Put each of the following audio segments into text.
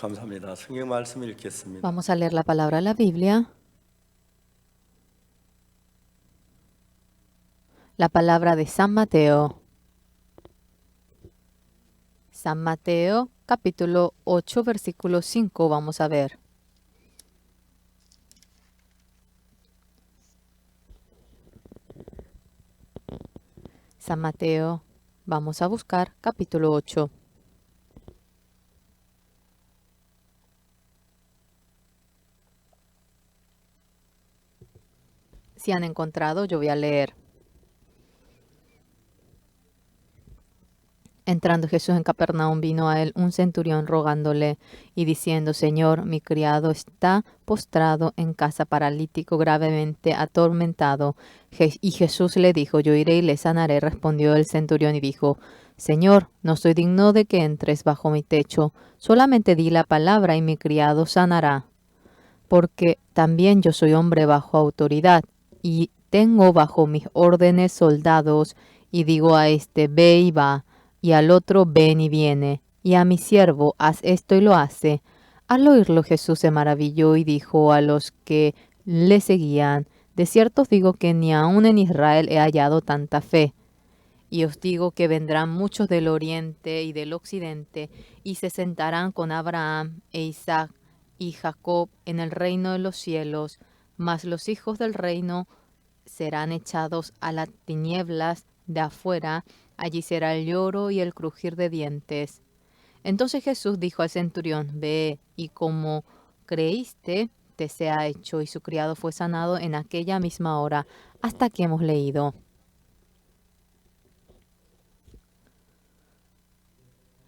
감사합니다. 성경 말씀 읽겠습니다. Vamos a leer la palabra de la Biblia. La palabra de San Mateo. San Mateo, capítulo 8, versículo 5, vamos a ver. San Mateo, vamos a buscar capítulo 8. Si han encontrado, yo voy a leer. Entrando Jesús en Capernaum, vino a él un centurión rogándole y diciendo: Señor, mi criado está postrado en casa, paralítico, gravemente atormentado. Y Jesús le dijo: Yo iré y le sanaré. Respondió el centurión y dijo: Señor, no soy digno de que entres bajo mi techo. Solamente di la palabra y mi criado sanará. Porque también yo soy hombre bajo autoridad y tengo bajo mis órdenes soldados, y digo a este, ve y va, y al otro, ven y viene, y a mi siervo, haz esto y lo hace. Al oírlo Jesús se maravilló y dijo a los que le seguían, de cierto os digo que ni aun en Israel he hallado tanta fe. Y os digo que vendrán muchos del oriente y del occidente, y se sentarán con Abraham e Isaac y Jacob en el reino de los cielos, mas los hijos del reino serán echados a las tinieblas de afuera, allí será el lloro y el crujir de dientes. Entonces Jesús dijo al centurión, ve, y como creíste, te sea hecho, y su criado fue sanado en aquella misma hora. Hasta aquí hemos leído.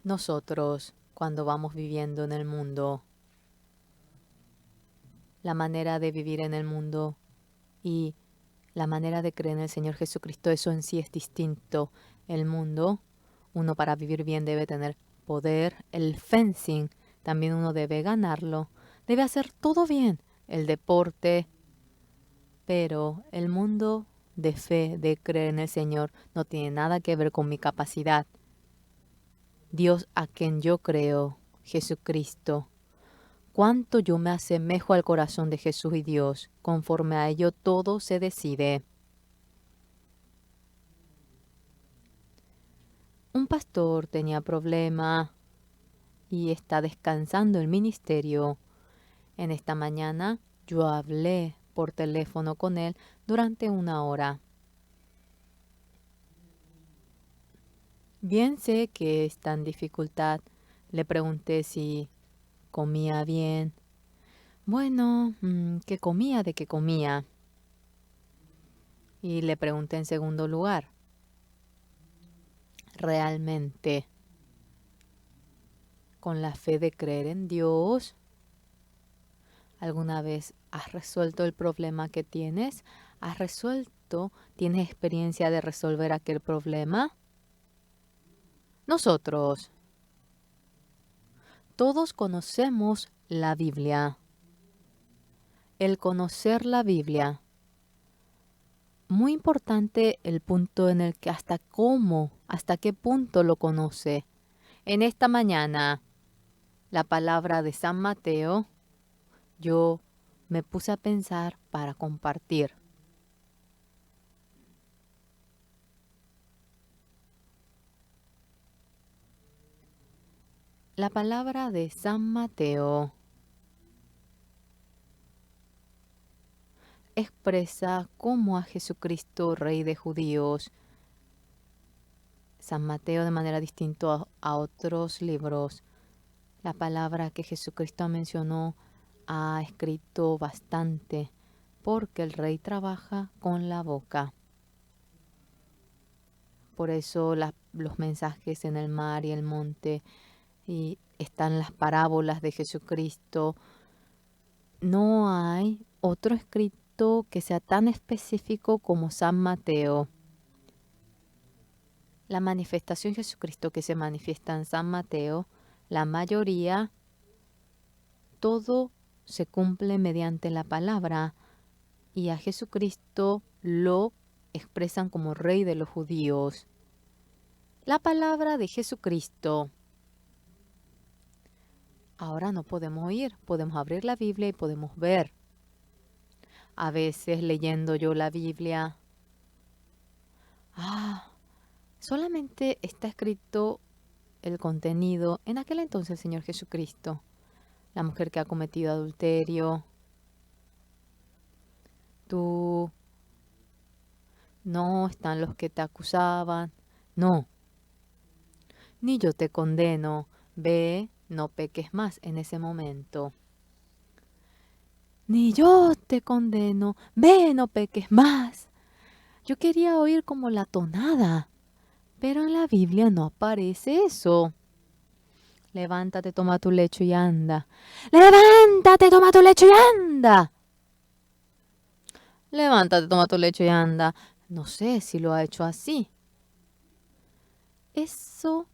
Nosotros, cuando vamos viviendo en el mundo, la manera de vivir en el mundo y la manera de creer en el Señor Jesucristo, eso en sí es distinto. El mundo, uno para vivir bien debe tener poder. El fencing, también uno debe ganarlo. Debe hacer todo bien. El deporte. Pero el mundo de fe, de creer en el Señor, no tiene nada que ver con mi capacidad. Dios a quien yo creo, Jesucristo. Cuánto yo me asemejo al corazón de Jesús y Dios. Conforme a ello todo se decide. Un pastor tenía problema y está descansando el ministerio. En esta mañana yo hablé por teléfono con él durante 1 hora. Bien sé que está en dificultad. Le pregunté si comía bien. Bueno, ¿qué comía? ¿De qué comía? Y le pregunté en segundo lugar, ¿realmente con la fe de creer en Dios, alguna vez has resuelto el problema que tienes? ¿Has resuelto? ¿Tienes experiencia de resolver aquel problema? Nosotros todos conocemos la Biblia. El conocer la Biblia. Muy importante el punto en el que hasta qué punto lo conoce. En esta mañana, la palabra de San Mateo, yo me puse a pensar para compartir. La palabra de San Mateo expresa cómo a Jesucristo, Rey de judíos, San Mateo de manera distinta a otros libros, la palabra que Jesucristo mencionó ha escrito bastante, porque el Rey trabaja con la boca. Por eso los mensajes en el mar y el monte, y están las parábolas de Jesucristo. No hay otro escrito que sea tan específico como San Mateo. La manifestación de Jesucristo que se manifiesta en San Mateo, la mayoría, todo se cumple mediante la palabra, y a Jesucristo lo expresan como Rey de los judíos. La palabra de Jesucristo. Ahora no podemos oír, podemos abrir la Biblia y podemos ver. A veces leyendo yo la Biblia, solamente está escrito el contenido. En aquel entonces el Señor Jesucristo, la mujer que ha cometido adulterio, tú, no están los que te acusaban, no, ni yo te condeno, ve, no peques más en ese momento. Ni yo te condeno, ve, no peques más. Yo quería oír como la tonada, pero en la Biblia no aparece eso. Levántate, toma tu lecho y anda. Levántate, toma tu lecho y anda. Levántate, toma tu lecho y anda. No sé si lo ha hecho así. Eso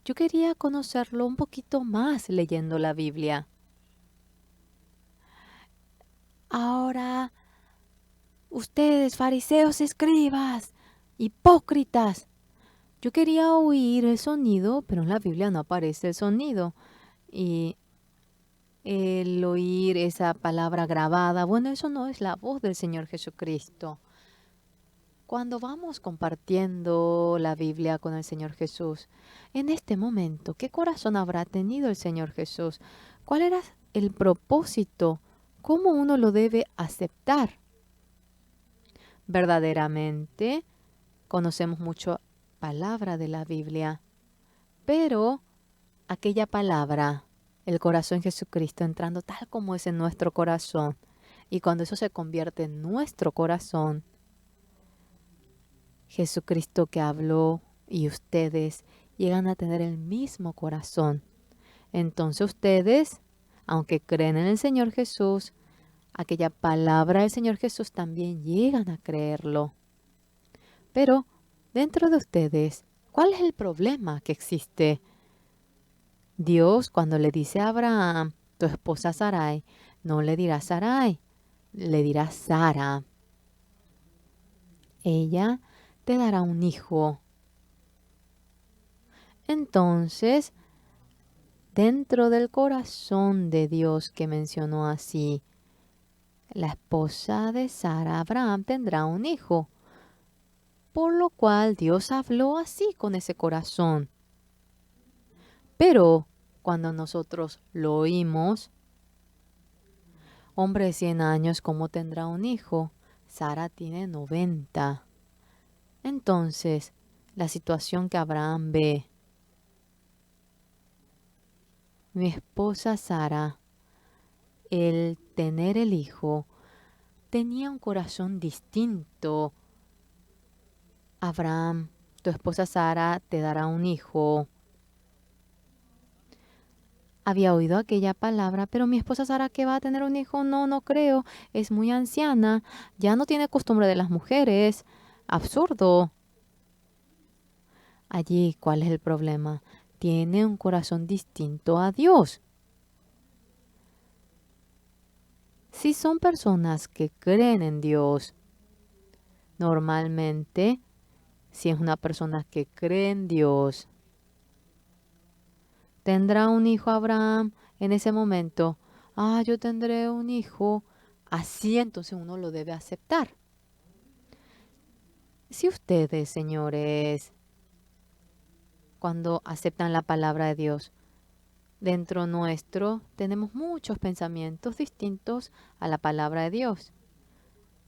yo quería conocerlo un poquito más leyendo la Biblia. Ahora, ustedes, fariseos, escribas, hipócritas. Yo quería oír el sonido, pero en la Biblia no aparece el sonido. Y el oír esa palabra grabada, bueno, eso no es la voz del Señor Jesucristo. Cuando vamos compartiendo la Biblia con el Señor Jesús, en este momento, ¿qué corazón habrá tenido el Señor Jesús? ¿Cuál era el propósito? ¿Cómo uno lo debe aceptar? Verdaderamente, conocemos mucho palabra de la Biblia, pero aquella palabra, el corazón de Jesucristo entrando tal como es en nuestro corazón, y cuando eso se convierte en nuestro corazón, Jesucristo que habló y ustedes llegan a tener el mismo corazón. Entonces ustedes, aunque creen en el Señor Jesús, aquella palabra del Señor Jesús también llegan a creerlo. Pero dentro de ustedes, ¿cuál es el problema que existe? Dios, cuando le dice a Abraham, tu esposa Sarai, no le dirá Sarai, le dirá Sara. Ella te dará un hijo. Entonces, dentro del corazón de Dios que mencionó así, la esposa de Sara, Abraham, tendrá un hijo. Por lo cual Dios habló así con ese corazón. Pero cuando nosotros lo oímos, hombre de 100 años, ¿cómo tendrá un hijo? Sara tiene 90. Entonces, la situación que Abraham ve, mi esposa Sara, el tener el hijo, tenía un corazón distinto. Abraham, tu esposa Sara te dará un hijo. Había oído aquella palabra, pero mi esposa Sara que va a tener un hijo, no, no creo. Es muy anciana, ya no tiene costumbre de las mujeres. Absurdo. Allí, ¿cuál es el problema? Tiene un corazón distinto a Dios. Si son personas que creen en Dios, normalmente, si es una persona que cree en Dios, ¿tendrá un hijo Abraham en ese momento? Ah, yo tendré un hijo. Así entonces uno lo debe aceptar. Si ustedes, señores, cuando aceptan la palabra de Dios, dentro nuestro tenemos muchos pensamientos distintos a la palabra de Dios.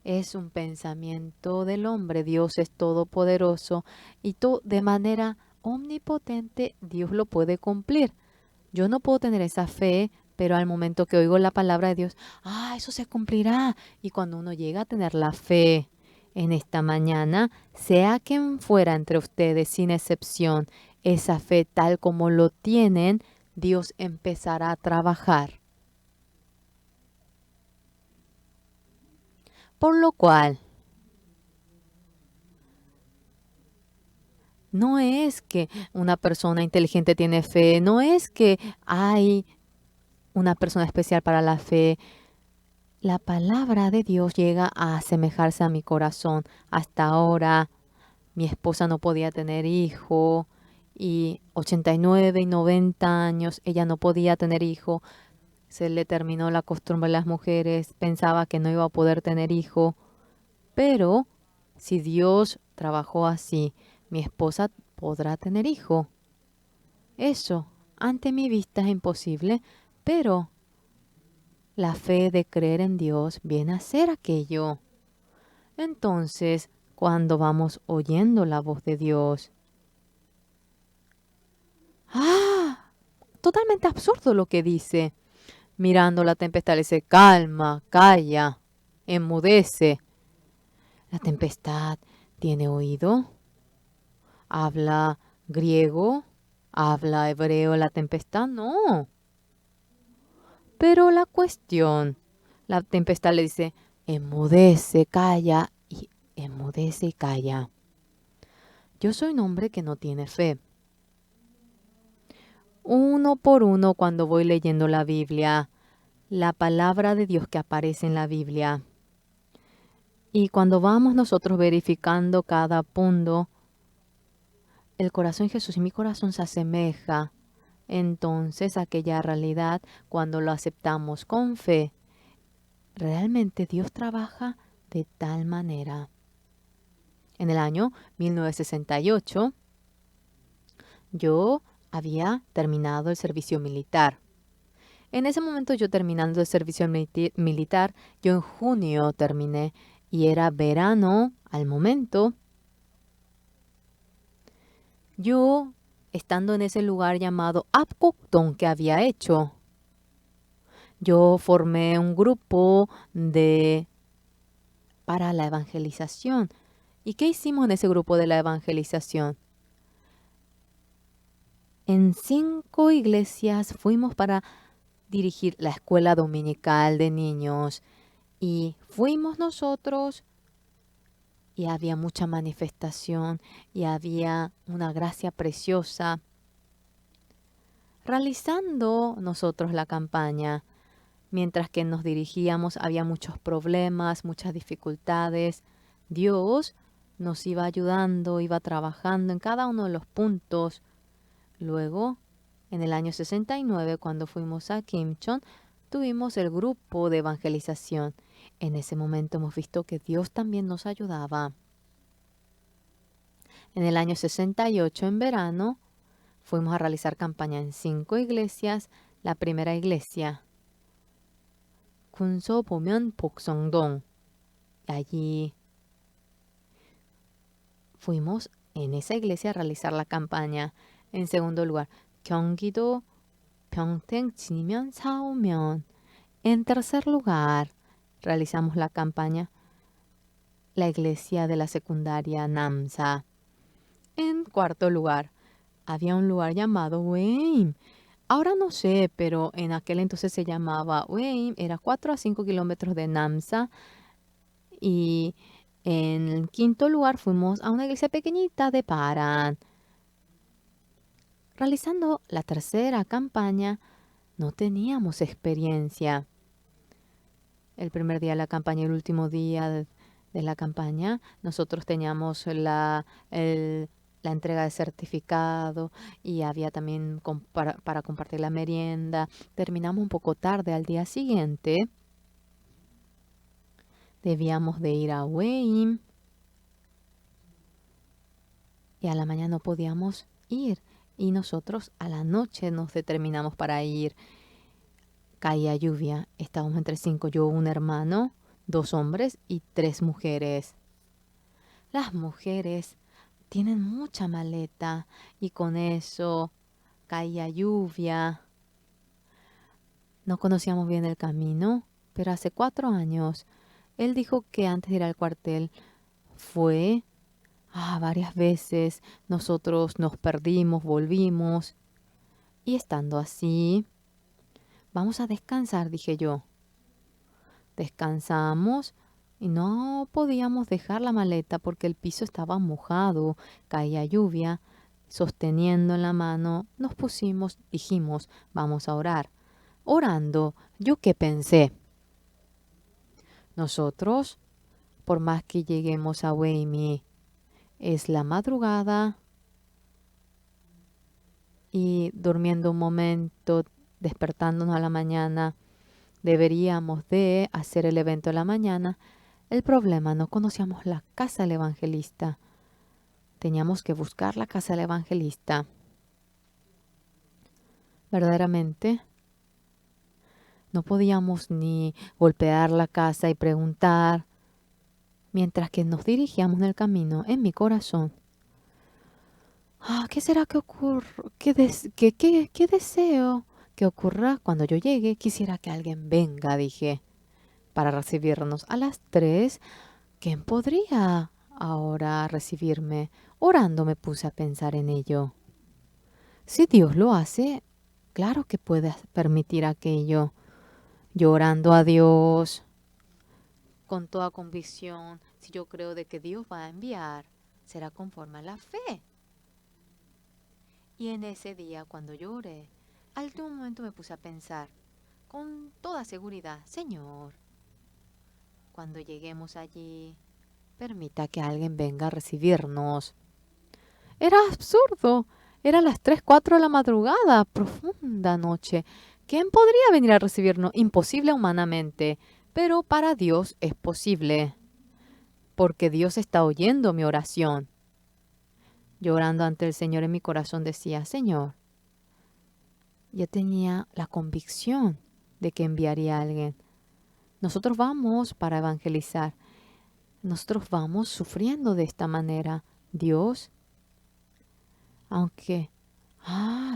Es un pensamiento del hombre. Dios es todopoderoso y tú de manera omnipotente Dios lo puede cumplir. Yo no puedo tener esa fe, pero al momento que oigo la palabra de Dios, eso se cumplirá. Y cuando uno llega a tener la fe en esta mañana, sea quien fuera entre ustedes, sin excepción, esa fe tal como lo tienen, Dios empezará a trabajar. Por lo cual, no es que una persona inteligente tiene fe, no es que hay una persona especial para la fe. La palabra de Dios llega a asemejarse a mi corazón. Hasta ahora mi esposa no podía tener hijo y 89 y 90 años ella no podía tener hijo. Se le terminó la costumbre a las mujeres, pensaba que no iba a poder tener hijo. Pero si Dios trabajó así, mi esposa podrá tener hijo. Eso, ante mi vista es imposible, pero la fe de creer en Dios viene a ser aquello. Entonces, cuando vamos oyendo la voz de Dios, ¡ah! Totalmente absurdo lo que dice. Mirando la tempestad, le dice, calma, calla, enmudece. La tempestad tiene oído, habla griego, habla hebreo, la tempestad no. Pero la cuestión, la tempestad le dice, enmudece, calla, y enmudece y calla. Yo soy un hombre que no tiene fe. Uno por uno, cuando voy leyendo la Biblia, la palabra de Dios que aparece en la Biblia, Y cuando vamos nosotros verificando cada punto, el corazón de Jesús y mi corazón se asemeja. Entonces, aquella realidad, cuando lo aceptamos con fe, realmente Dios trabaja de tal manera. En el año 1968, yo había terminado el servicio militar. En ese momento, yo terminando el servicio militar, yo en junio terminé y era verano al momento. Yo, estando en ese lugar llamado Apcocton que había hecho, yo formé un grupo para la evangelización. ¿Y qué hicimos en ese grupo de la evangelización? En 5 iglesias fuimos para dirigir la escuela dominical de niños y fuimos nosotros y había mucha manifestación y había una gracia preciosa. Realizando nosotros la campaña, mientras que nos dirigíamos, había muchos problemas, muchas dificultades. Dios nos iba ayudando, iba trabajando en cada uno de los puntos. Luego, en el año 69, cuando fuimos a Kimchon, tuvimos el grupo de evangelización. En ese momento hemos visto que Dios también nos ayudaba. En el año 68, en verano, fuimos a realizar campaña en 5 iglesias. La primera iglesia, Kunso Bomyeon Bokseongdong. Allí fuimos en esa iglesia a realizar la campaña. En segundo lugar, Gyeonggi-do Pyeongtaek Jinimyeon Saomyeon. En tercer lugar, realizamos la campaña la iglesia de la secundaria Namsa. En cuarto lugar, había un lugar llamado Weim. Ahora no sé, pero en aquel entonces se llamaba Weim. Era 4 a 5 kilómetros de Namsa. Y en el quinto lugar fuimos a una iglesia pequeñita de Paran. Realizando la tercera campaña, no teníamos experiencia. El primer día de la campaña y el último día de la campaña, nosotros teníamos la entrega de certificado y había también para compartir la merienda. Terminamos un poco tarde al día siguiente. Debíamos de ir a Weim y a la mañana no podíamos ir. Y nosotros a la noche nos determinamos para ir. Caía lluvia. Estábamos entre 5, yo, un hermano, 2 hombres y 3 mujeres. Las mujeres tienen mucha maleta y con eso caía lluvia. No conocíamos bien el camino, pero hace 4 años él dijo que antes de ir al cuartel fue varias veces. Nosotros nos perdimos, volvimos. Y estando así, vamos a descansar, dije yo. Descansamos y no podíamos dejar la maleta porque el piso estaba mojado, caía lluvia. Sosteniendo en la mano, nos pusimos, dijimos, vamos a orar. Orando, ¿yo qué pensé? Nosotros, por más que lleguemos a Weimi, es la madrugada y durmiendo un momento, despertándonos a la mañana, deberíamos de hacer el evento en la mañana. El problema, no conocíamos la casa del evangelista. Teníamos que buscar la casa del evangelista. Verdaderamente, no podíamos ni golpear la casa y preguntar. Mientras que nos dirigíamos en el camino, en mi corazón, ¿qué será que ocurre? ¿Qué deseo que ocurra cuando yo llegue? Quisiera que alguien venga, dije, para recibirnos a las 3. ¿Quién podría ahora recibirme? Orando me puse a pensar en ello. Si Dios lo hace, claro que puede permitir aquello. Llorando a Dios con toda convicción, si yo creo de que Dios va a enviar, será conforme a la fe. Y en ese día, cuando lloré, al último momento me puse a pensar, con toda seguridad, Señor, cuando lleguemos allí, permita que alguien venga a recibirnos. Era absurdo. Era las 3, 4 de la madrugada, profunda noche. ¿Quién podría venir a recibirnos? Imposible humanamente, pero para Dios es posible, porque Dios está oyendo mi oración. Llorando ante el Señor en mi corazón decía, Señor, yo tenía la convicción de que enviaría a alguien. Nosotros vamos para evangelizar. Nosotros vamos sufriendo de esta manera. Dios, aunque,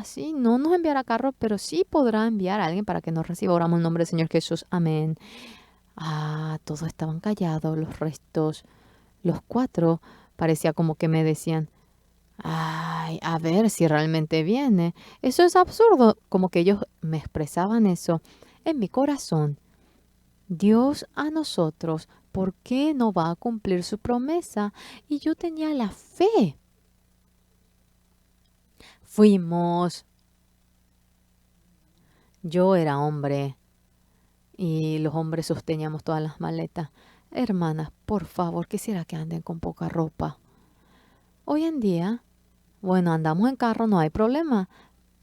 sí, no nos enviará carro, pero sí podrá enviar a alguien para que nos reciba. Oramos en nombre del Señor Jesús. Amén. Todos estaban callados, los restos. Los 4 parecía como que me decían, ay, a ver si realmente viene. Eso es absurdo, como que ellos me expresaban eso en mi corazón. Dios a nosotros, ¿por qué no va a cumplir su promesa? Y yo tenía la fe. Fuimos. Yo era hombre y los hombres sosteníamos todas las maletas. Hermanas, por favor, quisiera que anden con poca ropa. Hoy en día, bueno, andamos en carro, no hay problema.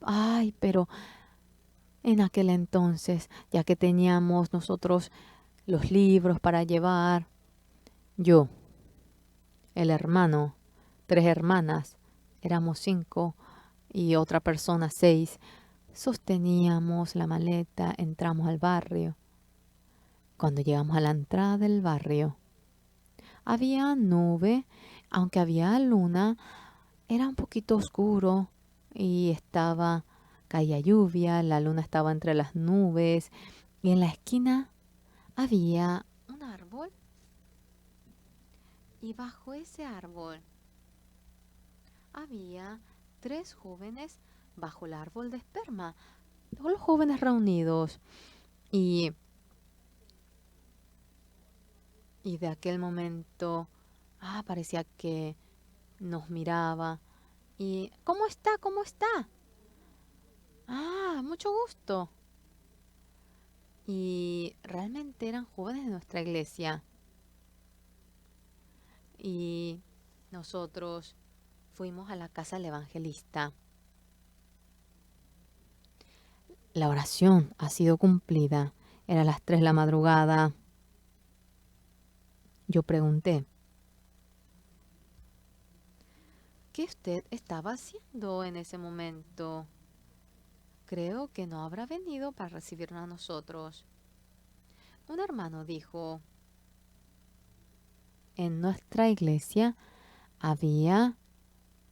Ay, pero en aquel entonces, ya que teníamos nosotros los libros para llevar, yo, el hermano, 3 hermanas, éramos 5 y otra persona 6, sosteníamos la maleta, entramos al barrio. Cuando llegamos a la entrada del barrio, había nube, aunque había luna, era un poquito oscuro y caía lluvia, la luna estaba entre las nubes y en la esquina había un árbol y bajo ese árbol había 3 jóvenes bajo el árbol de esperma, todos los jóvenes reunidos y de aquel momento parecía que nos miraba y ¿cómo está? ¿Cómo está? Mucho gusto. Y realmente eran jóvenes de nuestra iglesia. Y nosotros fuimos a la casa del evangelista. La oración ha sido cumplida. Era las 3 de la madrugada. Yo pregunté, ¿qué usted estaba haciendo en ese momento? Creo que no habrá venido para recibirnos a nosotros. Un hermano dijo, en nuestra iglesia había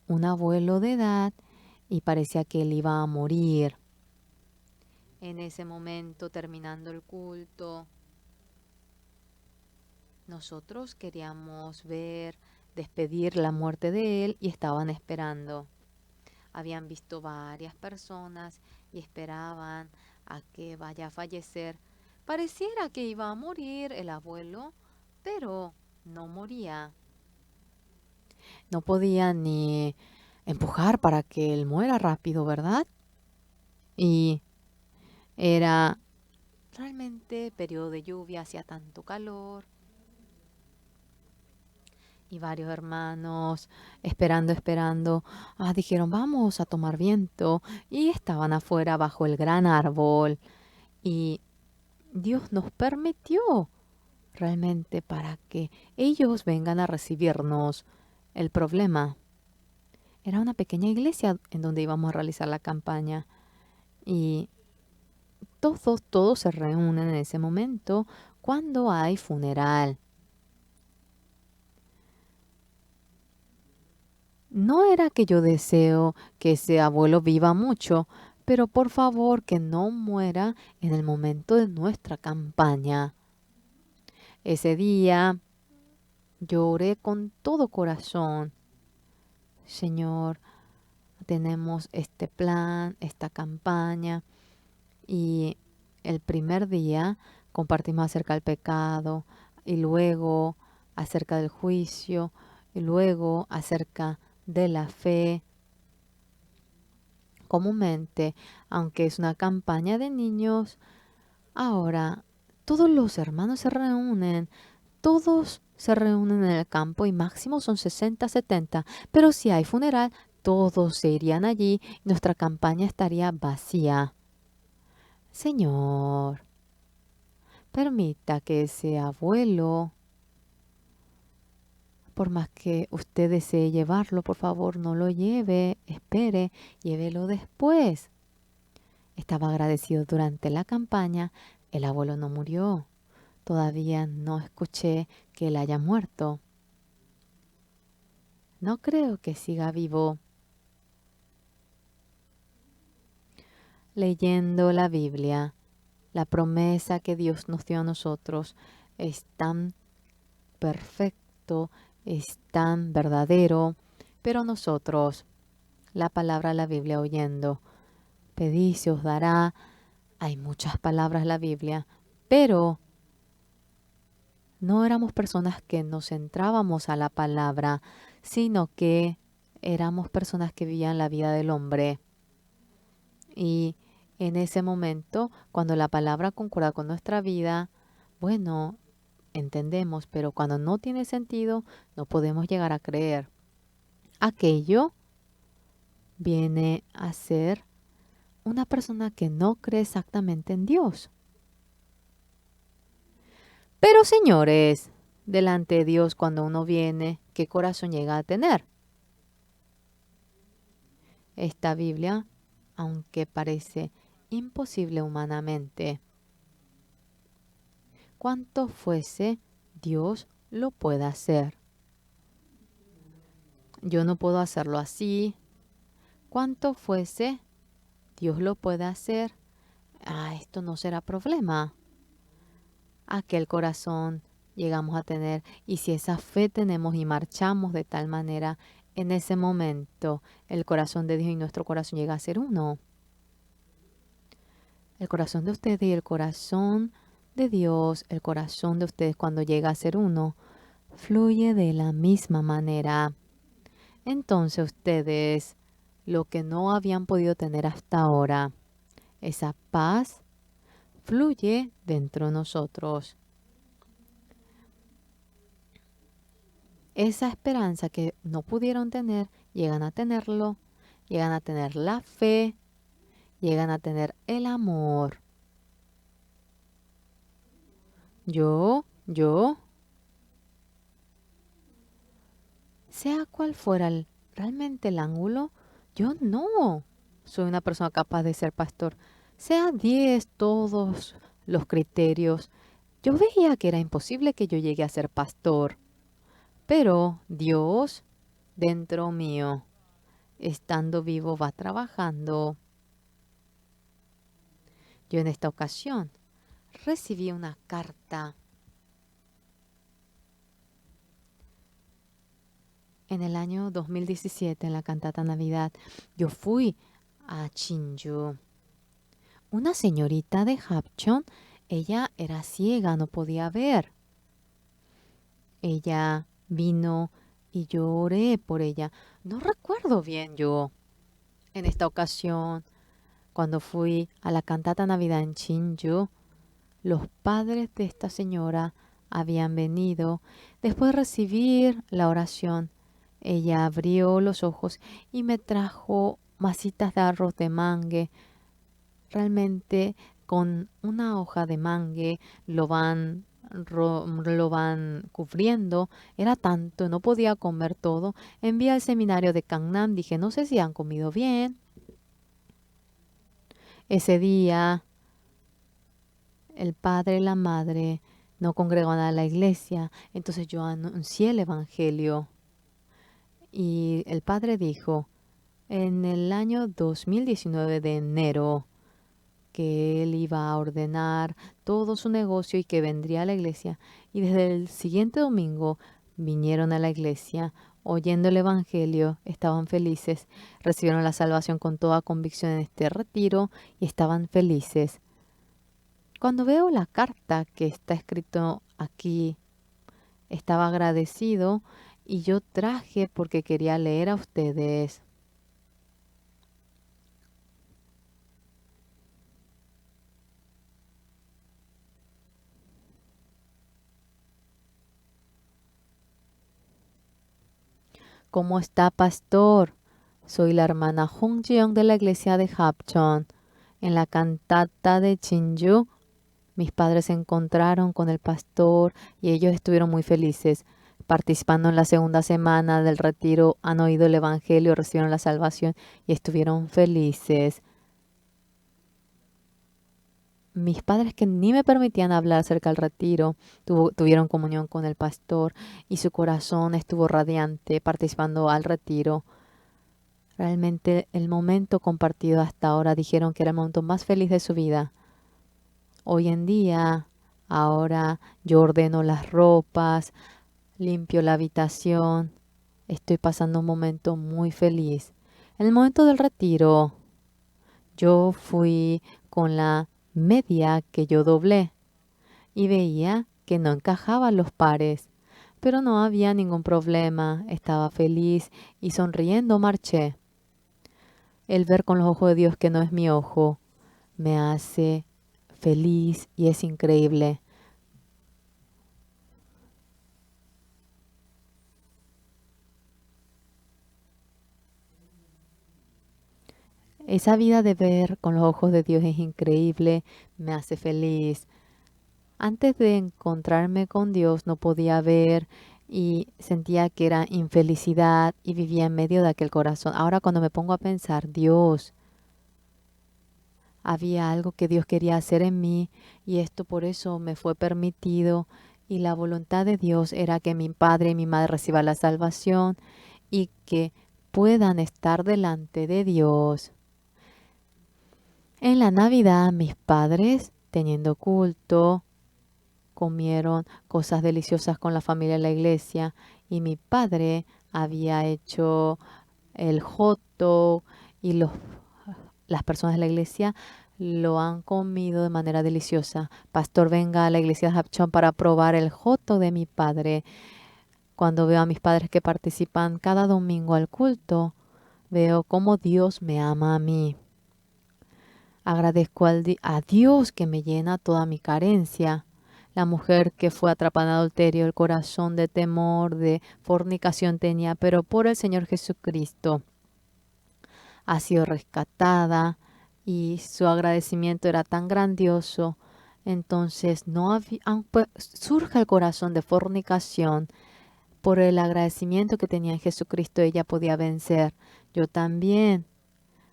un abuelo de edad y parecía que él iba a morir. En ese momento, terminando el culto, nosotros queríamos despedir la muerte de él y estaban esperando. Habían visto varias personas y esperaban a que vaya a fallecer. Pareciera que iba a morir el abuelo, pero no moría. No podía ni empujar para que él muera rápido, ¿verdad? Y era realmente periodo de lluvia, hacía tanto calor. Y varios hermanos esperando, dijeron, vamos a tomar viento. Y estaban afuera bajo el gran árbol. Y Dios nos permitió realmente para que ellos vengan a recibirnos. El problema era una pequeña iglesia en donde íbamos a realizar la campaña. Y todos se reúnen en ese momento cuando hay funeral. No era que yo deseo que ese abuelo viva mucho, pero por favor que no muera en el momento de nuestra campaña. Ese día lloré con todo corazón. Señor, tenemos este plan, esta campaña, y el primer día compartimos acerca del pecado, y luego acerca del juicio, y luego acerca de la fe. Comúnmente, aunque es una campaña de niños, ahora todos los hermanos se reúnen, todos se reúnen en el campo y máximo son 60, 70. Pero si hay funeral, todos se irían allí y nuestra campaña estaría vacía. Señor, permita que ese abuelo, por más que usted desee llevarlo, por favor no lo lleve, espere, llévelo después. Estaba agradecido durante la campaña, el abuelo no murió. Todavía no escuché que él haya muerto. No creo que siga vivo. Leyendo la Biblia, la promesa que Dios nos dio a nosotros es tan perfecto, es tan verdadero, pero nosotros, la palabra de la Biblia oyendo, pedid se os dará, hay muchas palabras en la Biblia, pero no éramos personas que nos centrábamos a la palabra, sino que éramos personas que vivían la vida del hombre. Y en ese momento, cuando la palabra concuerda con nuestra vida, bueno, entendemos, pero cuando no tiene sentido, no podemos llegar a creer. Aquello viene a ser una persona que no cree exactamente en Dios. Pero señores, delante de Dios cuando uno viene, ¿qué corazón llega a tener? Esta Biblia, aunque parece imposible humanamente, cuanto fuese, Dios lo puede hacer. Yo no puedo hacerlo así. Cuanto fuese, Dios lo puede hacer. Esto no será problema. Aquel corazón llegamos a tener, y si esa fe tenemos y marchamos de tal manera, en ese momento el corazón de Dios y nuestro corazón llega a ser uno. El corazón de ustedes y el corazón de Dios, el corazón de ustedes cuando llega a ser uno, fluye de la misma manera. Entonces ustedes, lo que no habían podido tener hasta ahora, esa paz fluye dentro de nosotros. Esa esperanza que no pudieron tener, llegan a tenerlo, llegan a tener la fe, llegan a tener el amor. Yo, sea cual fuera realmente el ángulo, yo no soy una persona capaz de ser pastor. Sea 10 todos los criterios, yo veía que era imposible que yo llegue a ser pastor. Pero Dios, dentro mío, estando vivo, va trabajando. Yo en esta ocasión recibí una carta en el año 2017, en la cantata Navidad. Yo fui a Chinju. Una señorita de Hapcheon, ella era ciega, no podía ver. Ella vino y yo oré por ella. No recuerdo bien yo en esta ocasión, cuando fui a la cantata Navidad en Chinju, los padres de esta señora habían venido. Después de recibir la oración, ella abrió los ojos y me trajo masitas de arroz de mangue. Realmente con una hoja de mangue lo van cubriendo. Era tanto, no podía comer todo. Envié al seminario de Gangnam, dije, no sé si han comido bien. Ese día el padre y la madre no congregaban a la iglesia, entonces yo anuncié el evangelio. Y el padre dijo, en el año 2019 de enero, que él iba a ordenar todo su negocio y que vendría a la iglesia. Y desde el siguiente domingo vinieron a la iglesia, oyendo el evangelio, estaban felices, recibieron la salvación con toda convicción en este retiro y estaban felices. Cuando veo la carta que está escrito aquí, estaba agradecido y yo traje porque quería leer a ustedes. ¿Cómo está, pastor? Soy la hermana Hong Jeong de la iglesia de Hapcheon. En la cantata de Chinju, mis padres se encontraron con el pastor y ellos estuvieron muy felices. Participando en la segunda semana del retiro, han oído el evangelio, recibieron la salvación y estuvieron felices. Mis padres, que ni me permitían hablar acerca del retiro, tuvieron comunión con el pastor y su corazón estuvo radiante participando al retiro. Realmente el momento compartido hasta ahora dijeron que era el momento más feliz de su vida. Hoy en día, ahora yo ordeno las ropas, limpio la habitación. Estoy pasando un momento muy feliz. En el momento del retiro, yo fui con la media que yo doblé y veía que no encajaban los pares, pero no había ningún problema. Estaba feliz y sonriendo marché. El ver con los ojos de Dios, que no es mi ojo, me hace feliz y es increíble. Esa vida de ver con los ojos de Dios es increíble, me hace feliz. Antes de encontrarme con Dios no podía ver y sentía que era infelicidad y vivía en medio de aquel corazón. Ahora cuando me pongo a pensar, Dios, había algo que Dios quería hacer en mí y esto por eso me fue permitido, y la voluntad de Dios era que mi padre y mi madre reciban la salvación y que puedan estar delante de Dios. En la Navidad, mis padres, teniendo culto, comieron cosas deliciosas con la familia de la iglesia y mi padre había hecho el hot dog y las personas de la iglesia lo han comido de manera deliciosa. Pastor, venga a la iglesia de Hapcheon para probar el hot dog de mi padre. Cuando veo a mis padres que participan cada domingo al culto, veo cómo Dios me ama a mí. Agradezco a Dios que me llena toda mi carencia. La mujer que fue atrapada en adulterio, el corazón de temor, de fornicación tenía, pero por el Señor Jesucristo ha sido rescatada y su agradecimiento era tan grandioso. Entonces, no aunque surja el corazón de fornicación, por el agradecimiento que tenía en Jesucristo, ella podía vencer. Yo también,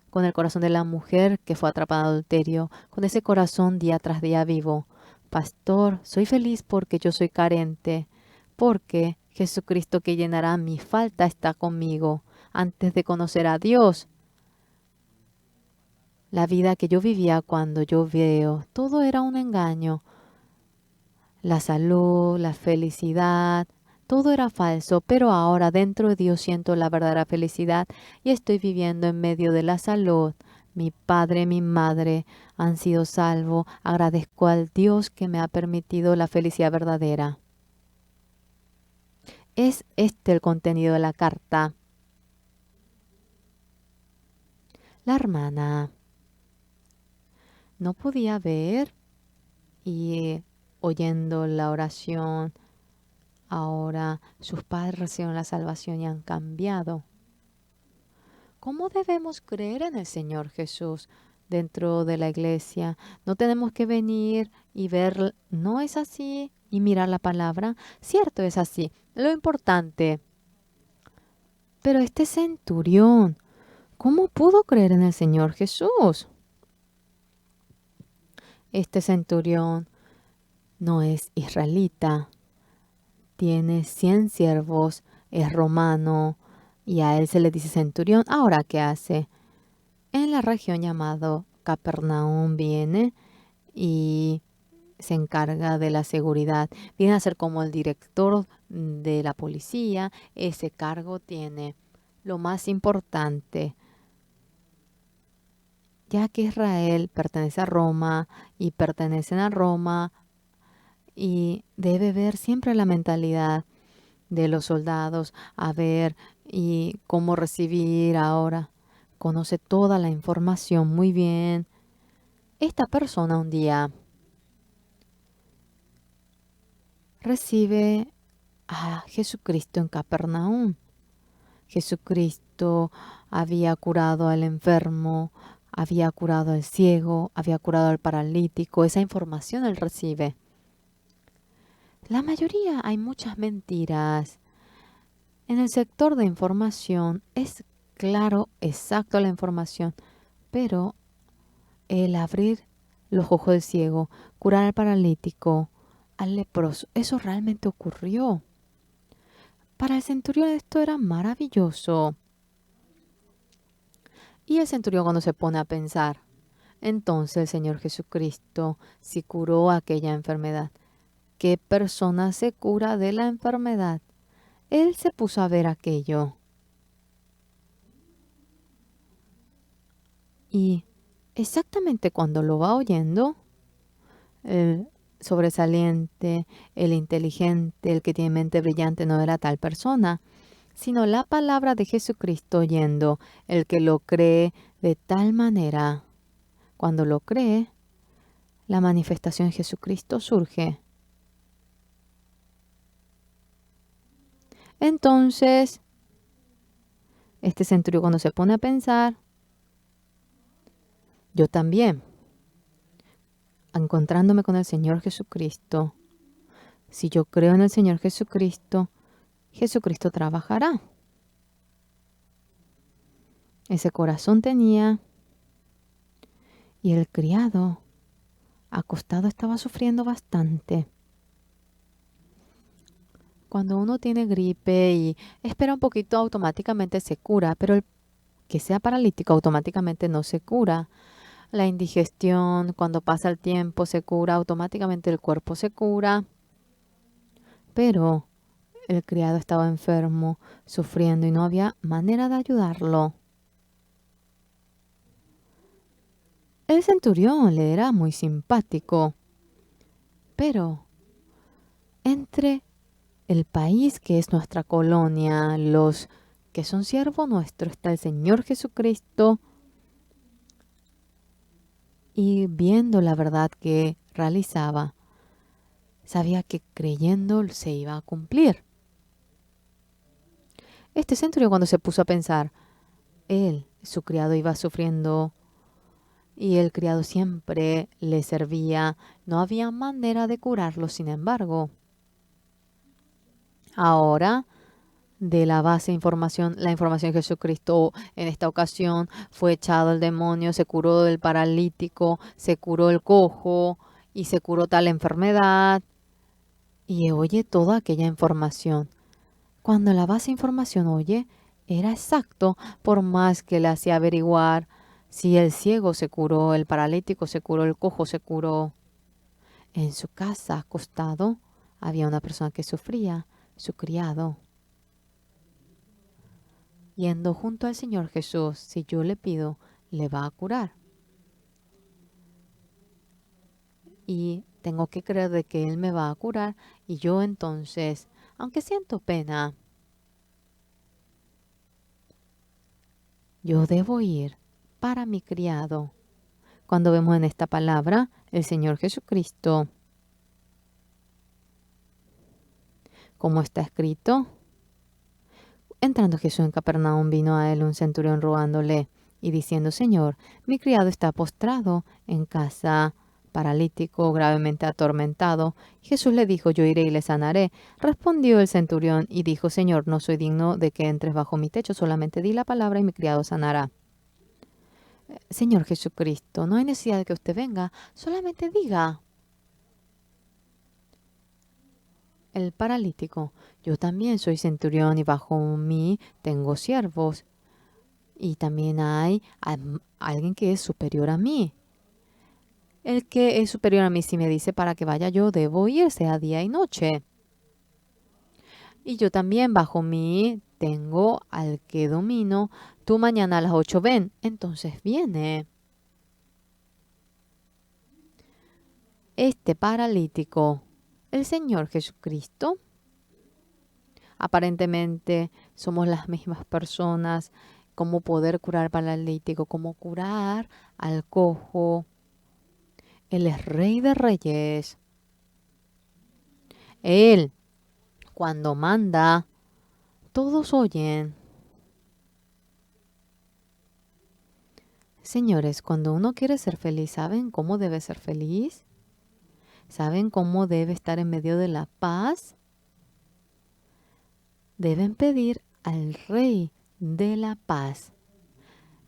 con el corazón de la mujer que fue atrapada en adulterio, con ese corazón día tras día vivo. Pastor, soy feliz porque yo soy carente, porque Jesucristo que llenará mi falta está conmigo. Antes de conocer a Dios, la vida que yo vivía cuando yo veo, todo era un engaño. La salud, la felicidad, todo era falso, pero ahora dentro de Dios siento la verdadera felicidad y estoy viviendo en medio de la salud. Mi padre, mi madre han sido salvos. Agradezco al Dios que me ha permitido la felicidad verdadera. Es este el contenido de la carta. La hermana no podía ver y oyendo la oración, ahora sus padres reciben la salvación y han cambiado. ¿Cómo debemos creer en el Señor Jesús dentro de la iglesia? No tenemos que venir y ver, no es así, y mirar la palabra. Cierto, es así. Lo importante. Pero este centurión, ¿cómo pudo creer en el Señor Jesús? Este centurión no es israelita, tiene 100 siervos, es romano y a él se le dice centurión. Ahora, ¿qué hace? En la región llamado Capernaum viene y se encarga de la seguridad. Viene a ser como el director de la policía. Ese cargo tiene lo más importante, ya que Israel pertenece a Roma y pertenecen a Roma, y debe ver siempre la mentalidad de los soldados, a ver y cómo recibir ahora. Conoce toda la información muy bien. Esta persona un día recibe a Jesucristo en Capernaum. Jesucristo había curado al enfermo, había curado al ciego, había curado al paralítico. Esa información él recibe. La mayoría hay muchas mentiras. En el sector de información es claro, exacto la información, pero el abrir los ojos del ciego, curar al paralítico, al leproso, eso realmente ocurrió. Para el centurión esto era maravilloso. Y el centurión cuando se pone a pensar, entonces el Señor Jesucristo si curó aquella enfermedad, ¿qué persona se cura de la enfermedad? Él se puso a ver aquello. Y exactamente cuando lo va oyendo, el sobresaliente, el inteligente, el que tiene mente brillante no era tal persona, sino la palabra de Jesucristo oyendo, el que lo cree de tal manera. Cuando lo cree, la manifestación de Jesucristo surge. Entonces, este centurión cuando se pone a pensar, yo también, encontrándome con el Señor Jesucristo, si yo creo en el Señor Jesucristo, Jesucristo trabajará. Ese corazón tenía y el criado acostado estaba sufriendo bastante. Cuando uno tiene gripe y espera un poquito, automáticamente se cura, pero el que sea paralítico automáticamente no se cura. La indigestión, cuando pasa el tiempo, se cura, automáticamente el cuerpo se cura. Pero el criado estaba enfermo, sufriendo y no había manera de ayudarlo. El centurión le era muy simpático, pero entre el país que es nuestra colonia, los que son siervos nuestros, está el Señor Jesucristo, y viendo la verdad que realizaba, sabía que creyendo se iba a cumplir. Este centurión cuando se puso a pensar, él, su criado iba sufriendo y el criado siempre le servía, no había manera de curarlo, sin embargo. Ahora, de la base de información, la información de Jesucristo en esta ocasión fue echado el demonio, se curó el paralítico, se curó el cojo y se curó tal enfermedad. Y oye toda aquella información. Cuando la base de información oye, era exacto, por más que le hacía averiguar si el ciego se curó, el paralítico se curó, el cojo se curó. En su casa, acostado, había una persona que sufría, su criado. Yendo junto al Señor Jesús, si yo le pido, le va a curar. Y tengo que creer de que Él me va a curar y yo entonces, aunque siento pena, yo debo ir para mi criado. Cuando vemos en esta palabra, el Señor Jesucristo, como está escrito, entrando Jesús en Capernaum, vino a él un centurión rogándole y diciendo, Señor, mi criado está postrado en casa, paralítico, gravemente atormentado. Jesús le dijo, yo iré y le sanaré. Respondió el centurión y dijo, Señor, no soy digno de que entres bajo mi techo, solamente di la palabra y mi criado sanará. Señor Jesucristo, no hay necesidad de que usted venga, solamente diga. El paralítico, yo también soy centurión y bajo mí tengo siervos. Y también hay alguien que es superior a mí. El que es superior a mí, si me dice para que vaya yo, debo ir, sea día y noche. Y yo también bajo mí tengo al que domino. Tú mañana a las 8 ven, entonces viene. Este paralítico, el Señor Jesucristo, aparentemente somos las mismas personas. Cómo poder curar al paralítico, cómo curar al cojo. Él es Rey de Reyes. Él, cuando manda, todos oyen. Señores, cuando uno quiere ser feliz, ¿saben cómo debe ser feliz? ¿Saben cómo debe estar en medio de la paz? Deben pedir al Rey de la Paz.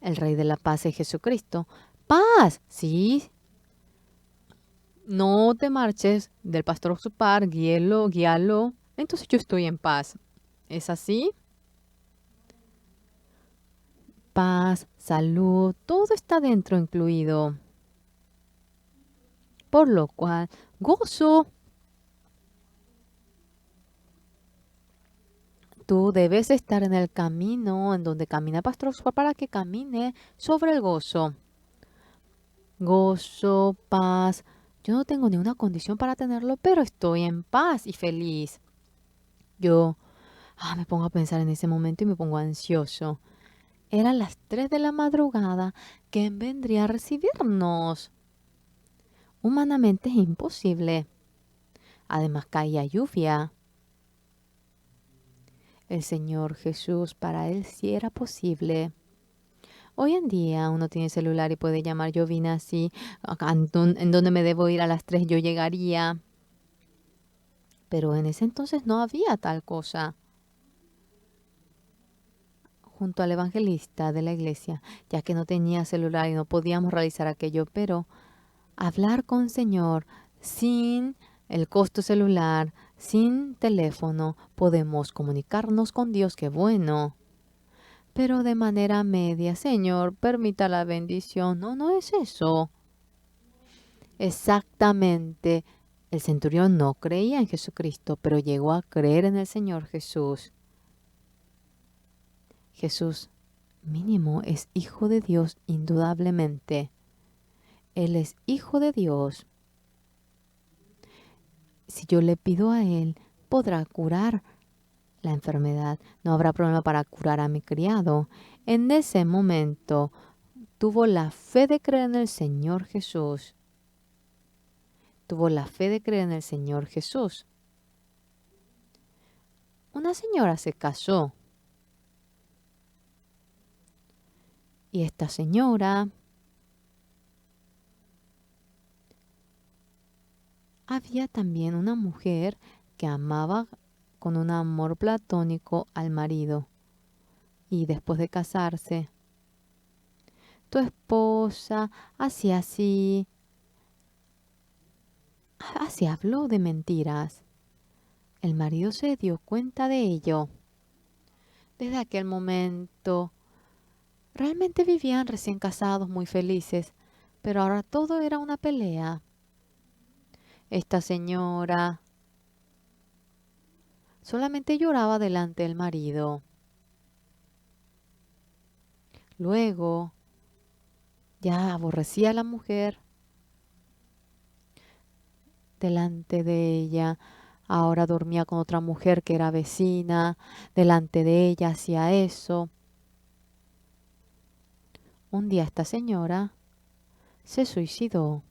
El Rey de la Paz es Jesucristo. ¡Paz! Sí. No te marches del pastor Supar, guíalo, guíalo. Entonces yo estoy en paz. ¿Es así? Paz, salud, todo está dentro incluido. Por lo cual, gozo. Tú debes estar en el camino en donde camina Pastor Oswald para que camine sobre el gozo. Gozo, paz. Yo no tengo ninguna condición para tenerlo, pero estoy en paz y feliz. Yo me pongo a pensar en ese momento y me pongo ansioso. Eran las 3 de la madrugada. ¿Quién vendría a recibirnos? Humanamente es imposible. Además caía lluvia. El Señor Jesús, para Él sí era posible. Hoy en día uno tiene celular y puede llamar, yo vine así, en donde me debo ir a las 3 yo llegaría. Pero en ese entonces no había tal cosa. Junto al evangelista de la iglesia, ya que no tenía celular y no podíamos realizar aquello, pero hablar con el Señor sin el costo celular, sin teléfono, podemos comunicarnos con Dios, qué bueno. Pero de manera media, Señor, permita la bendición. No, no es eso. Exactamente. El centurión no creía en Jesucristo, pero llegó a creer en el Señor Jesús. Jesús, mínimo, es hijo de Dios, indudablemente. Él es hijo de Dios. Si yo le pido a Él, podrá curar la enfermedad. No habrá problema para curar a mi criado. En ese momento, tuvo la fe de creer en el Señor Jesús. Tuvo la fe de creer en el Señor Jesús. Una señora se casó. Y esta señora había también una mujer que amaba con un amor platónico al marido. Y después de casarse, tu esposa hacía así habló de mentiras. El marido se dio cuenta de ello. Desde aquel momento, realmente vivían recién casados muy felices, pero ahora todo era una pelea. Esta señora solamente lloraba delante del marido. Luego, ya aborrecía a la mujer delante de ella. Ahora dormía con otra mujer que era vecina. Delante de ella hacía eso. Un día esta señora se suicidó.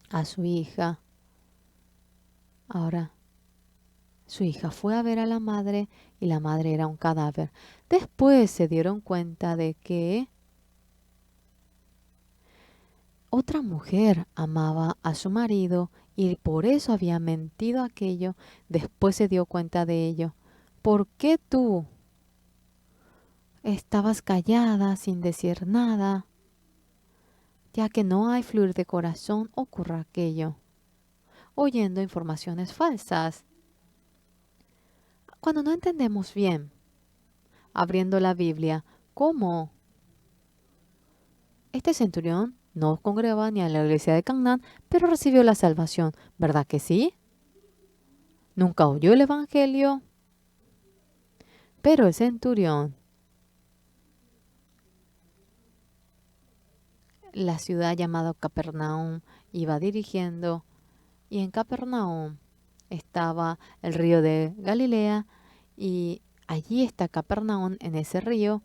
A su hija. Ahora, su hija fue a ver a la madre y la madre era un cadáver. Después se dieron cuenta de que otra mujer amaba a su marido y por eso había mentido aquello. Después se dio cuenta de ello. ¿Por qué tú estabas callada sin decir nada? Ya que no hay fluir de corazón, ocurre aquello. Oyendo informaciones falsas. Cuando no entendemos bien, abriendo la Biblia, ¿cómo? Este centurión no congregaba ni a la iglesia de Canaán, pero recibió la salvación, ¿verdad que sí? Nunca oyó el evangelio, pero el centurión, la ciudad llamada Capernaum, iba dirigiendo y en Capernaum estaba el río de Galilea y allí está Capernaum en ese río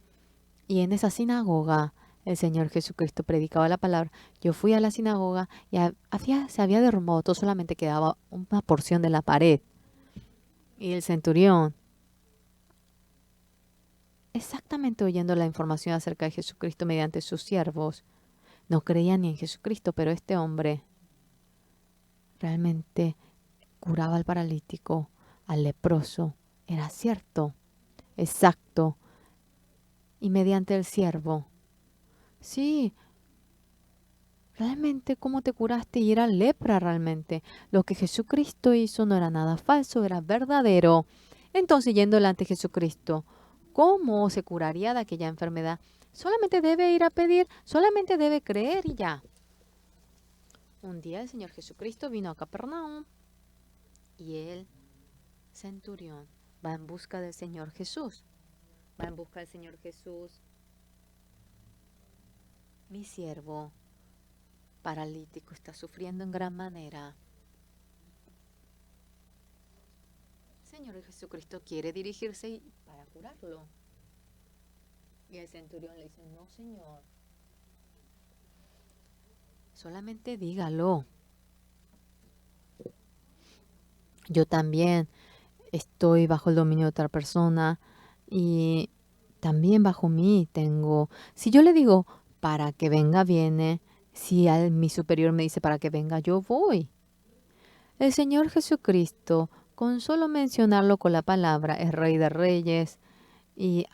y en esa sinagoga el Señor Jesucristo predicaba la palabra. Yo fui a la sinagoga y se había derrumbado todo, solamente quedaba una porción de la pared. Y el centurión exactamente oyendo la información acerca de Jesucristo mediante sus siervos. No creían ni en Jesucristo, pero este hombre realmente curaba al paralítico, al leproso. Era cierto, exacto. Y mediante el siervo. Sí, realmente cómo te curaste y era lepra realmente. Lo que Jesucristo hizo no era nada falso, era verdadero. Entonces, yendo delante de Jesucristo, ¿cómo se curaría de aquella enfermedad? Solamente debe ir a pedir, solamente debe creer y ya. Un día el Señor Jesucristo vino a Capernaum y el centurión va en busca del Señor Jesús. Va en busca del Señor Jesús. Mi siervo paralítico está sufriendo en gran manera. Señor Jesucristo quiere dirigirse para curarlo. Y el centurión le dice, no, Señor, solamente dígalo. Yo también estoy bajo el dominio de otra persona y también bajo mí tengo, si yo le digo para que venga, viene, si mi superior me dice para que venga, yo voy. El Señor Jesucristo, con solo mencionarlo con la palabra, es Rey de Reyes y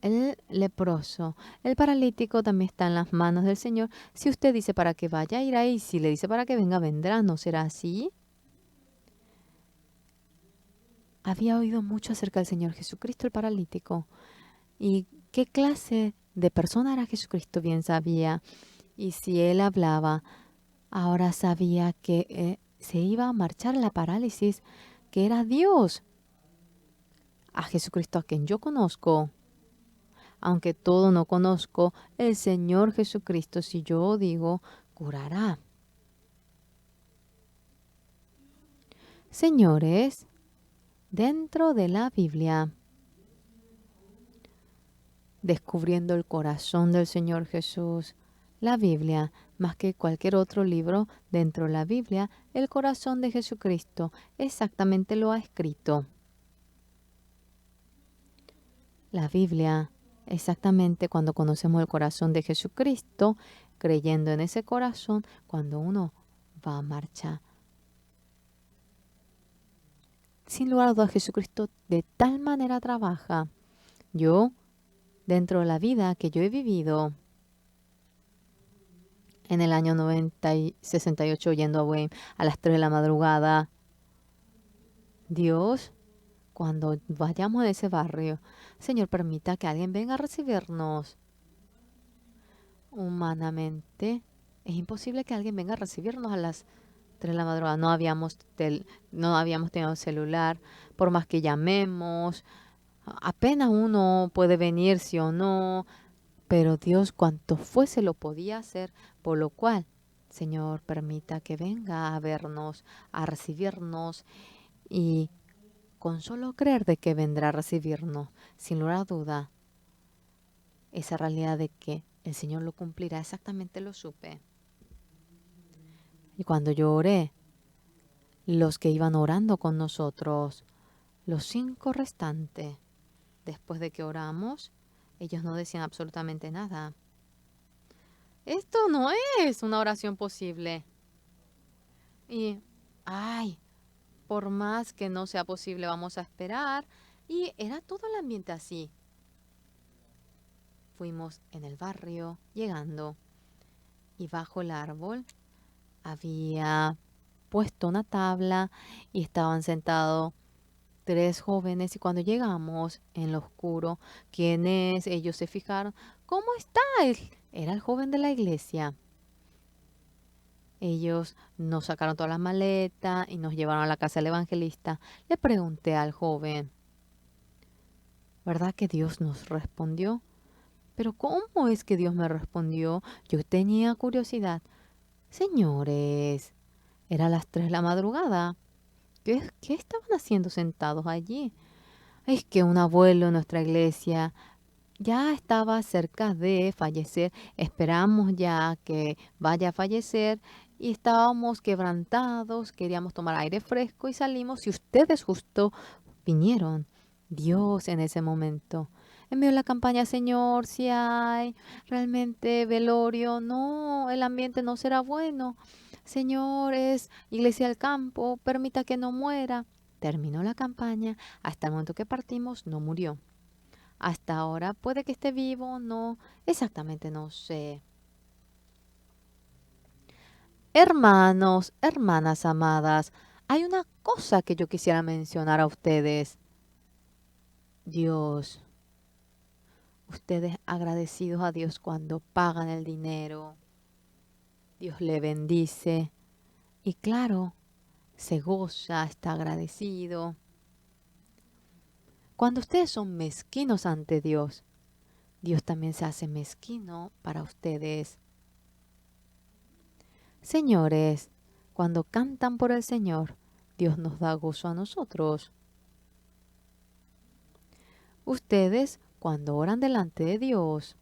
el leproso, el paralítico también está en las manos del Señor. Si usted dice para que vaya, irá, y si le dice para que venga, vendrá. ¿No será así? Había oído mucho acerca del Señor Jesucristo, el paralítico. ¿Y qué clase de persona era Jesucristo? Bien sabía. Y si él hablaba, ahora sabía que se iba a marchar la parálisis, que era Dios. A Jesucristo a quien yo conozco, aunque todo no conozco, el Señor Jesucristo, si yo digo, curará. Señores, dentro de la Biblia, descubriendo el corazón del Señor Jesús, la Biblia, más que cualquier otro libro dentro de la Biblia, el corazón de Jesucristo exactamente lo ha escrito. La Biblia, exactamente cuando conocemos el corazón de Jesucristo, creyendo en ese corazón, cuando uno va a marcha. Sin lugar a dudas, Jesucristo de tal manera trabaja. Yo, dentro de la vida que yo he vivido, en el año 68, yendo a Wayne a las 3 de la madrugada, Dios, cuando vayamos a ese barrio, Señor, permita que alguien venga a recibirnos. Humanamente, es imposible que alguien venga a recibirnos a las 3 de la madrugada. No habíamos tenido celular, por más que llamemos. Apenas uno puede venir, sí o no, pero Dios cuanto fuese lo podía hacer, por lo cual, Señor, permita que venga a vernos, a recibirnos y con solo creer de que vendrá a recibirnos, sin lugar a duda, esa realidad de que el Señor lo cumplirá, exactamente lo supe. Y cuando yo oré, los que iban orando con nosotros, los 5 restantes, después de que oramos, ellos no decían absolutamente nada. Esto no es una oración posible. Y, ay, por más que no sea posible, vamos a esperar. Y era todo el ambiente así. Fuimos en el barrio, llegando, y bajo el árbol había puesto una tabla y estaban sentados 3 jóvenes. Y cuando llegamos en lo oscuro, ¿quién es? Ellos se fijaron. ¿Cómo está? Era el joven de la iglesia. Ellos nos sacaron todas las maletas y nos llevaron a la casa del evangelista. Le pregunté al joven, ¿verdad que Dios nos respondió? Pero ¿cómo es que Dios me respondió? Yo tenía curiosidad. Señores, era las 3 de la madrugada. ¿Qué estaban haciendo sentados allí? Es que un abuelo en nuestra iglesia ya estaba cerca de fallecer. Esperamos ya que vaya a fallecer y estábamos quebrantados, queríamos tomar aire fresco y salimos y ustedes justo vinieron. Dios en ese momento. En medio de la campaña, Señor, si hay realmente velorio, no, el ambiente no será bueno. Señor, es iglesia del campo, permita que no muera. Terminó la campaña, hasta el momento que partimos no murió. Hasta ahora puede que esté vivo, no, exactamente no sé. Hermanos, hermanas amadas, hay una cosa que yo quisiera mencionar a ustedes. Dios, ustedes agradecidos a Dios cuando pagan el dinero. Dios le bendice. Y claro, se goza, está agradecido. Cuando ustedes son mezquinos ante Dios, Dios también se hace mezquino para ustedes. Señores, cuando cantan por el Señor, Dios nos da gozo a nosotros. Ustedes, cuando oran delante de Dios,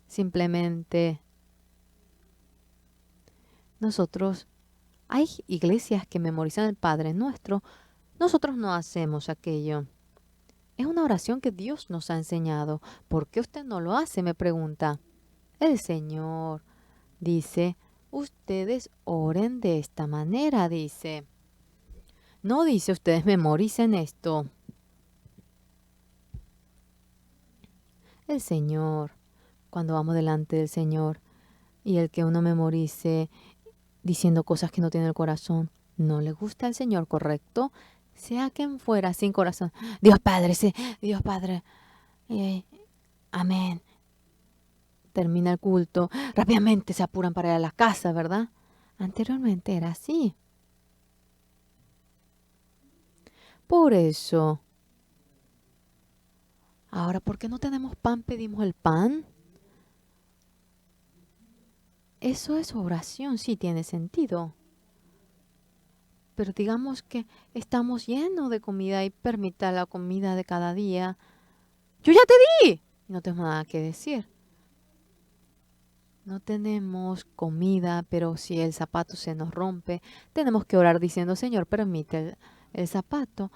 simplemente nosotros, hay iglesias que memorizan el Padre Nuestro, nosotros no hacemos aquello. Es una oración que Dios nos ha enseñado. ¿Por qué usted no lo hace? Me pregunta. El Señor dice, ustedes oren de esta manera, dice. No dice ustedes memoricen esto. El Señor, cuando vamos delante del Señor y el que uno memorice diciendo cosas que no tiene el corazón, no le gusta al Señor, ¿correcto? Sea quien fuera sin corazón. Dios Padre, sí, Dios Padre. Amén. Termina el culto, rápidamente se apuran para ir a la casa, ¿verdad? Anteriormente era así. Por eso, ahora, ¿por qué no tenemos pan? Pedimos el pan. Eso es oración, sí tiene sentido. Pero digamos que estamos llenos de comida y permita la comida de cada día. Yo ya te di. Y no tengo nada que decir. No tenemos comida, pero si el zapato se nos rompe, tenemos que orar diciendo, Señor, permite el zapato.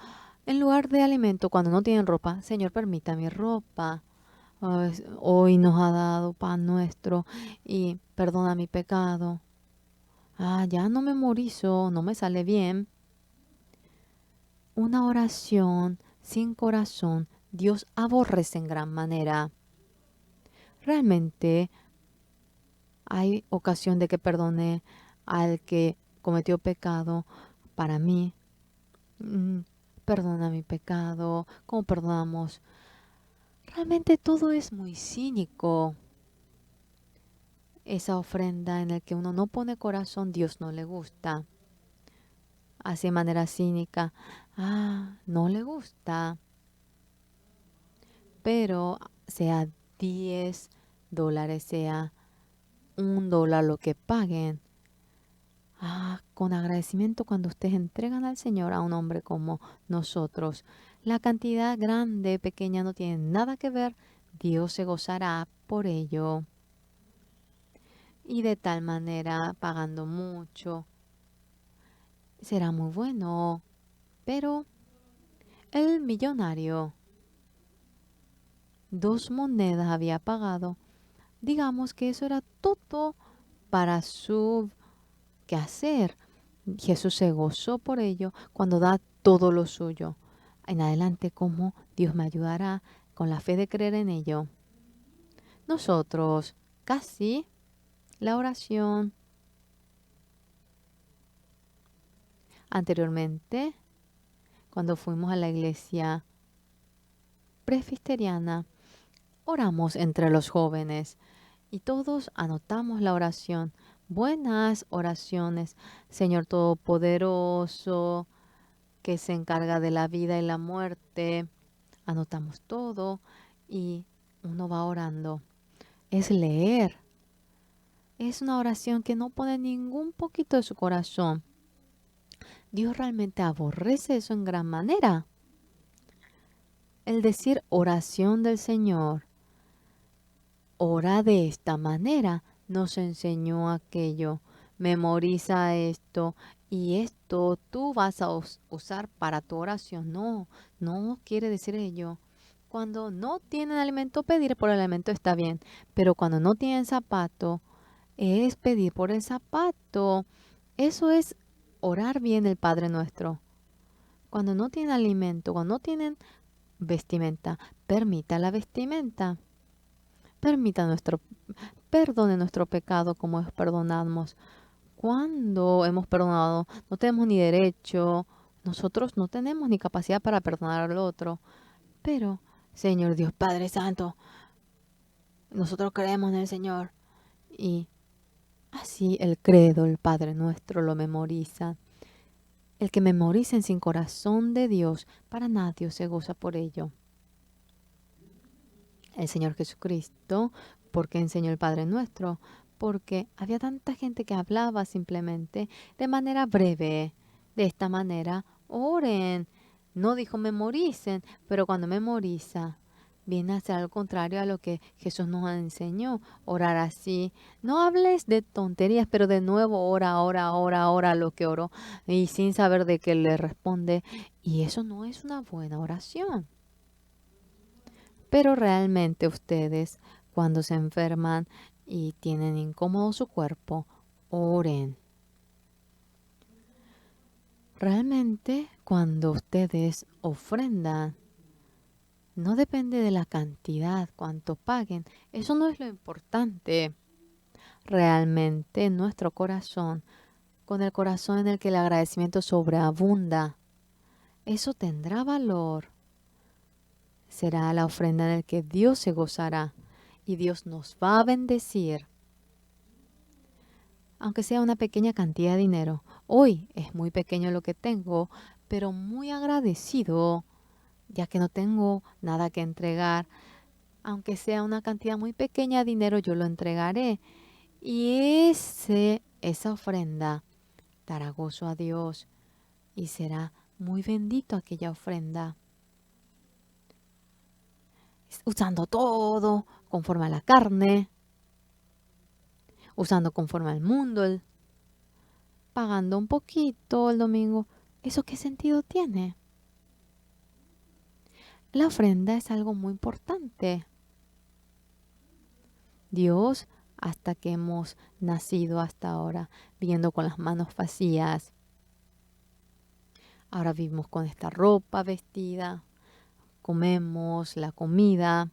En lugar de alimento, cuando no tienen ropa, Señor, permita mi ropa. Hoy nos ha dado pan nuestro y perdona mi pecado. Ya no memorizo, no me sale bien. Una oración sin corazón, Dios aborrece en gran manera. Realmente hay ocasión de que perdone al que cometió pecado para mí. Perdona mi pecado, como perdonamos. Realmente todo es muy cínico. Esa ofrenda en la que uno no pone corazón, Dios no le gusta. Así de manera cínica, no le gusta. Pero sea $10, sea $1 lo que paguen. Con agradecimiento cuando ustedes entregan al Señor a un hombre como nosotros. La cantidad grande, pequeña, no tiene nada que ver. Dios se gozará por ello. Y de tal manera, pagando mucho, será muy bueno. Pero el millonario, 2 monedas había pagado. Digamos que eso era todo para su quehacer. Jesús se gozó por ello cuando da todo lo suyo. En adelante, ¿cómo Dios me ayudará con la fe de creer en ello? Nosotros, casi la oración anteriormente, cuando fuimos a la iglesia presbiteriana, oramos entre los jóvenes y todos anotamos la oración. Buenas oraciones, Señor Todopoderoso, que se encarga de la vida y la muerte. Anotamos todo y uno va orando. Es leer. Es una oración que no pone ningún poquito de su corazón. Dios realmente aborrece eso en gran manera. El decir oración del Señor, ora de esta manera, nos enseñó aquello. Memoriza esto y esto tú vas a usar para tu oración. No, no quiere decir ello. Cuando no tienen alimento, pedir por el alimento está bien. Pero cuando no tienen zapato, es pedir por el zapato. Eso es orar bien el Padre Nuestro. Cuando no tienen alimento, cuando no tienen vestimenta, permita la vestimenta. Perdone nuestro pecado como perdonamos. Cuando hemos perdonado, no tenemos ni derecho, nosotros no tenemos ni capacidad para perdonar al otro. Pero, Señor Dios Padre Santo, nosotros creemos en el Señor. Y así el credo, el Padre Nuestro, lo memoriza. El que memoriza en sin corazón de Dios, para nada Dios se goza por ello. El Señor Jesucristo, porque enseñó el Padre Nuestro, porque había tanta gente que hablaba simplemente de manera breve. De esta manera, oren. No dijo memoricen, pero cuando memoriza, viene a ser al contrario a lo que Jesús nos enseñó. Orar así. No hables de tonterías, pero de nuevo ora lo que oró. Y sin saber de qué le responde. Y eso no es una buena oración. Pero realmente ustedes, cuando se enferman y tienen incómodo su cuerpo, oren. Realmente, cuando ustedes ofrendan, no depende de la cantidad, cuánto paguen. Eso no es lo importante. Realmente, nuestro corazón, con el corazón en el que el agradecimiento sobreabunda, eso tendrá valor. Será la ofrenda en la que Dios se gozará y Dios nos va a bendecir. Aunque sea una pequeña cantidad de dinero. Hoy es muy pequeño lo que tengo, pero muy agradecido, ya que no tengo nada que entregar. Aunque sea una cantidad muy pequeña de dinero, yo lo entregaré. Y esa ofrenda dará gozo a Dios y será muy bendito aquella ofrenda. Usando todo conforme a la carne, usando conforme al mundo, pagando un poquito el domingo. ¿Eso qué sentido tiene? La ofrenda es algo muy importante. Dios, hasta que hemos nacido hasta ahora, viviendo con las manos vacías. Ahora vivimos con esta ropa vestida, comemos la comida,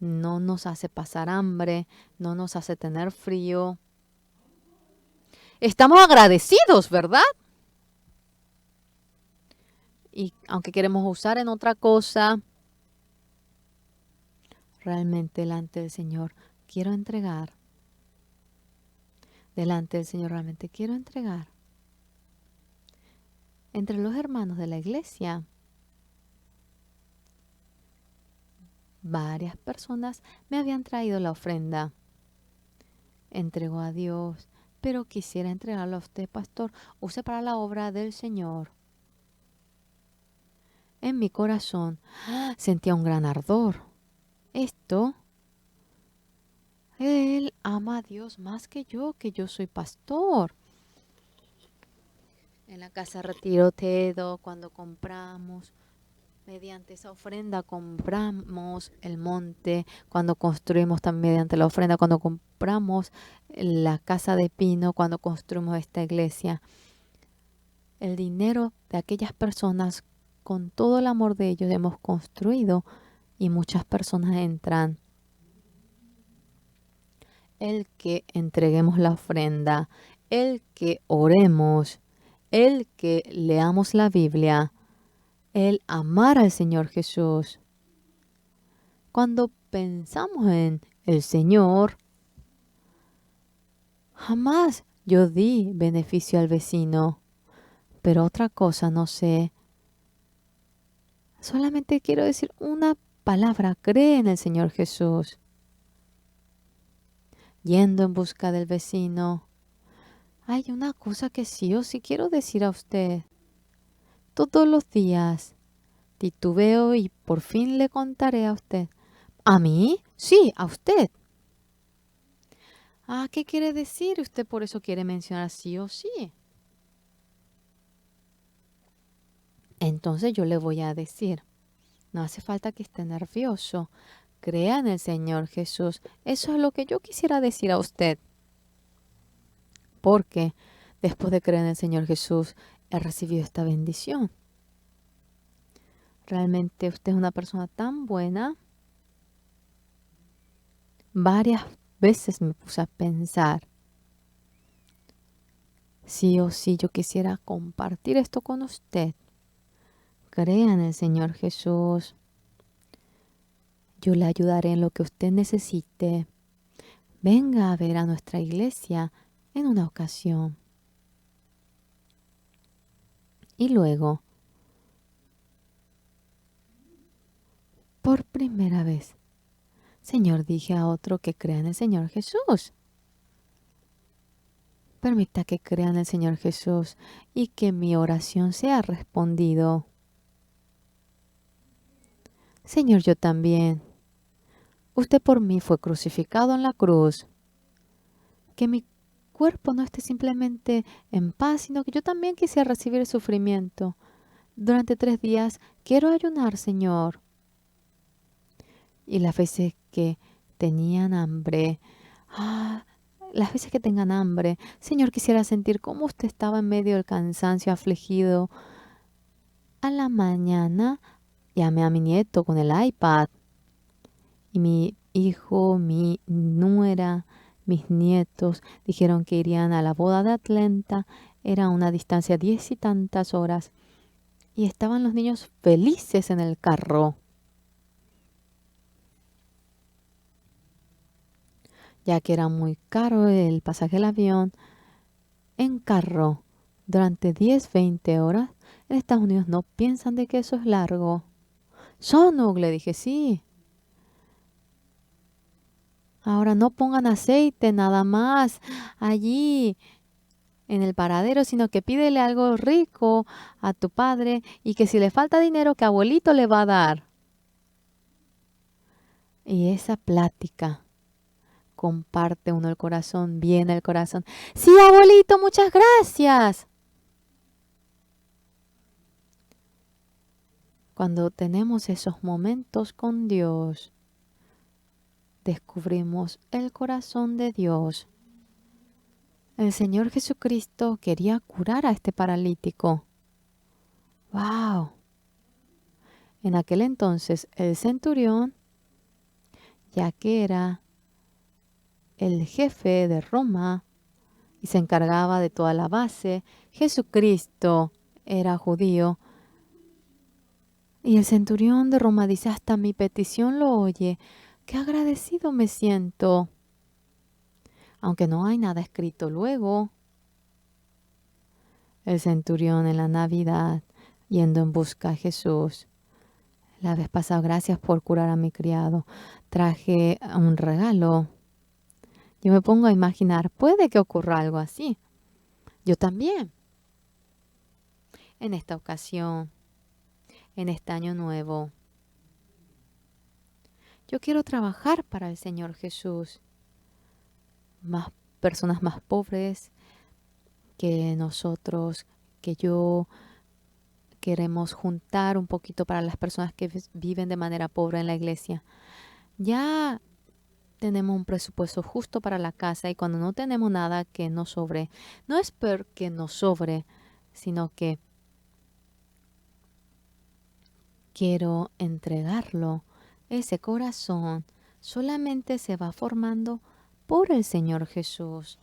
no nos hace pasar hambre, no nos hace tener frío. Estamos agradecidos, ¿verdad? Y aunque queremos usar en otra cosa, realmente delante del Señor quiero entregar. Delante del Señor realmente quiero entregar. Entre los hermanos de la iglesia, varias personas me habían traído la ofrenda. Entregó a Dios, pero quisiera entregarlo a usted, pastor. Use para la obra del Señor. En mi corazón sentía un gran ardor. Él ama a Dios más que yo soy pastor. En la casa Retiro Tedo, cuando compramos, mediante esa ofrenda compramos el monte, cuando construimos también mediante la ofrenda, cuando compramos la casa de pino, cuando construimos esta iglesia. El dinero de aquellas personas, con todo el amor de ellos, hemos construido y muchas personas entran. El que entreguemos la ofrenda, el que oremos, el que leamos la Biblia, el amar al Señor Jesús. Cuando pensamos en el Señor, jamás yo di beneficio al vecino, pero otra cosa no sé. Solamente quiero decir una palabra, cree en el Señor Jesús. Yendo en busca del vecino, hay una cosa que sí o sí quiero decir a usted. Todos los días titubeo y por fin le contaré a usted. ¿A mí? Sí, a usted. Ah, ¿qué quiere decir? Usted por eso quiere mencionar sí o sí. Entonces yo le voy a decir, No hace falta que esté nervioso. Crea en el Señor Jesús. Eso es lo que yo quisiera decir a usted. Porque después de creer en el Señor Jesús, he recibido esta bendición. Realmente usted es una persona tan buena. Varias veces me puse a pensar, sí o sí yo quisiera compartir esto con usted. Crea en el Señor Jesús. Yo le ayudaré en lo que usted necesite. Venga a ver a nuestra iglesia en una ocasión. Y luego, por primera vez, Señor, dije a otro que crea en el Señor Jesús. Permita que crea en el Señor Jesús y que mi oración sea respondido. Señor, yo también. Usted por mí fue crucificado en la cruz. Que mi cuerpo no esté simplemente en paz, sino que yo también quisiera recibir el sufrimiento. Durante 3 días quiero ayunar, Señor. Y las veces que tenían hambre, las veces que tengan hambre, Señor, quisiera sentir cómo usted estaba en medio del cansancio, afligido. A la mañana llamé a mi nieto con el iPad y mi hijo, mi nuera, mis nietos dijeron que irían a la boda de Atlanta. Era una distancia 10 y tantas horas y estaban los niños felices en el carro. Ya que era muy caro el pasaje del avión, en carro durante 10, 20 horas, en Estados Unidos no piensan de que eso es largo. Sonug, le dije, sí. Ahora no pongan aceite nada más allí en el paradero, sino que pídele algo rico a tu padre y que si le falta dinero, que abuelito le va a dar. Y esa plática comparte uno el corazón, viene el corazón. Sí, abuelito, muchas gracias. Cuando tenemos esos momentos con Dios, descubrimos el corazón de Dios. El Señor Jesucristo quería curar a este paralítico. ¡Wow! En aquel entonces el centurión, ya que era el jefe de Roma y se encargaba de toda la base, Jesucristo era judío. Y el centurión de Roma dice, hasta mi petición lo oye. ¡Qué agradecido me siento! Aunque no hay nada escrito luego. El centurión en la Navidad, yendo en busca a Jesús. La vez pasada, gracias por curar a mi criado. Traje un regalo. Yo me pongo a imaginar, puede que ocurra algo así. Yo también. En esta ocasión, en este año nuevo, yo quiero trabajar para el Señor Jesús. Más personas más pobres que nosotros, que yo queremos juntar un poquito para las personas que viven de manera pobre en la iglesia. Ya tenemos un presupuesto justo para la casa y cuando no tenemos nada que nos sobre, no es porque nos sobre, sino que quiero entregarlo. Ese corazón solamente se va formando por el Señor Jesús.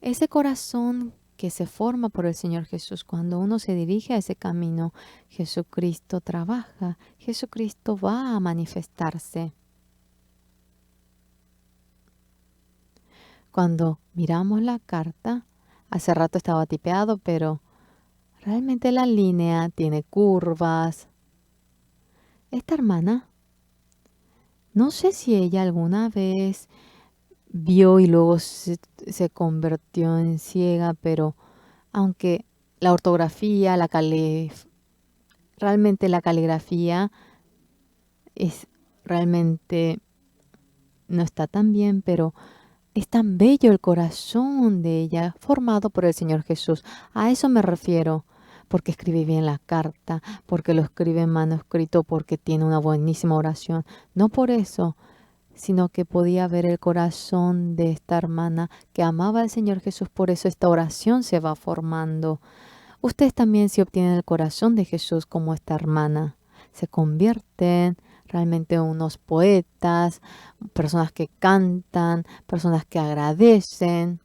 Ese corazón que se forma por el Señor Jesús, cuando uno se dirige a ese camino, Jesucristo trabaja, Jesucristo va a manifestarse. Cuando miramos la carta, hace rato estaba tipeado, pero realmente la línea tiene curvas. Esta hermana, no sé si ella alguna vez vio y luego se convirtió en ciega, pero aunque la ortografía, realmente la caligrafía es realmente no está tan bien, pero es tan bello el corazón de ella, formado por el Señor Jesús. A eso me refiero. porque escribe bien la carta, porque lo escribe en manuscrito, porque tiene una buenísima oración. No por eso, sino que podía ver el corazón de esta hermana que amaba al Señor Jesús. Por eso esta oración se va formando. Ustedes también, si obtienen el corazón de Jesús como esta hermana, se convierten realmente en unos poetas, personas que cantan, personas que agradecen.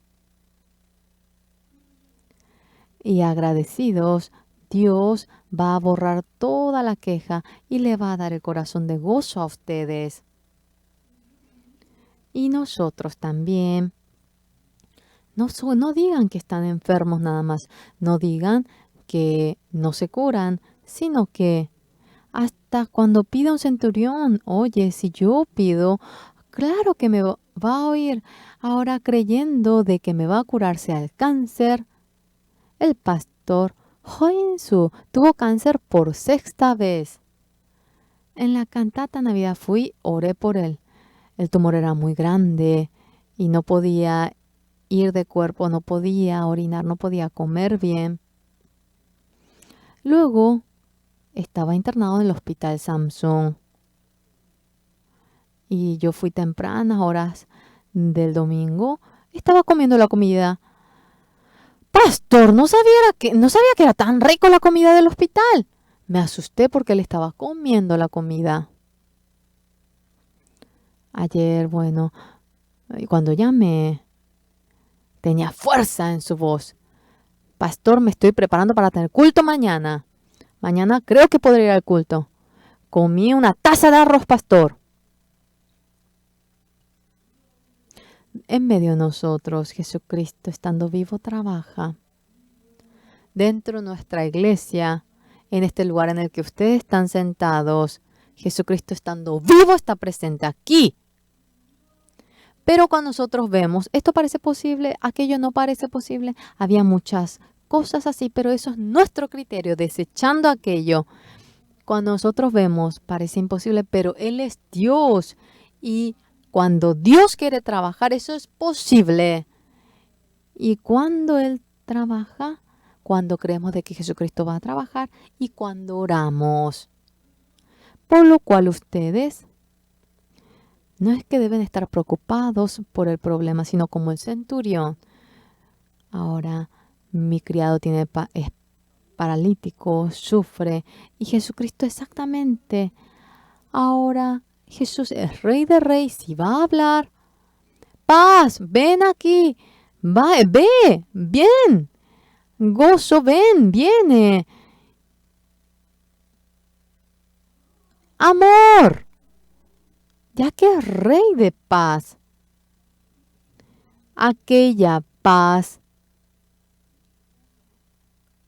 Y agradecidos, Dios va a borrar toda la queja y le va a dar el corazón de gozo a ustedes. Y nosotros también. No digan que están enfermos nada más. No digan que no se curan, sino que hasta cuando pida un centurión, oye, si yo pido, claro que me va a oír. Ahora creyendo de que me va a curarse al cáncer, el pastor Hoinsu tuvo cáncer por 6ª vez. En la cantata Navidad fui, oré por él. El tumor era muy grande y no podía ir de cuerpo, no podía orinar, no podía comer bien. Luego estaba internado en el hospital Samsung y yo fui tempranas horas del domingo. Estaba comiendo la comida. Pastor, no sabía que era tan rico la comida del hospital. Me asusté porque él estaba comiendo la comida. Ayer, bueno, cuando llamé, tenía fuerza en su voz. Pastor, me estoy preparando para tener culto mañana. Mañana creo que podré ir al culto. Comí una taza de arroz, pastor. En medio de nosotros, Jesucristo, estando vivo, trabaja. Dentro de nuestra iglesia, en este lugar en el que ustedes están sentados, Jesucristo estando vivo está presente aquí. Pero cuando nosotros vemos, esto parece posible, aquello no parece posible, había muchas cosas así, pero eso es nuestro criterio, desechando aquello. Cuando nosotros vemos, parece imposible, pero Él es Dios. Y cuando Dios quiere trabajar, eso es posible. Y cuando Él trabaja, cuando creemos de que Jesucristo va a trabajar y cuando oramos. Por lo cual ustedes no es que deben estar preocupados por el problema, sino como el centurión. Ahora, mi criado es paralítico, sufre, y Jesucristo exactamente. Ahora, Jesús es Rey de Reyes y va a hablar. Paz, ven aquí. Ve, bien. Gozo, ven, viene. Amor, ya que es Rey de paz. Aquella paz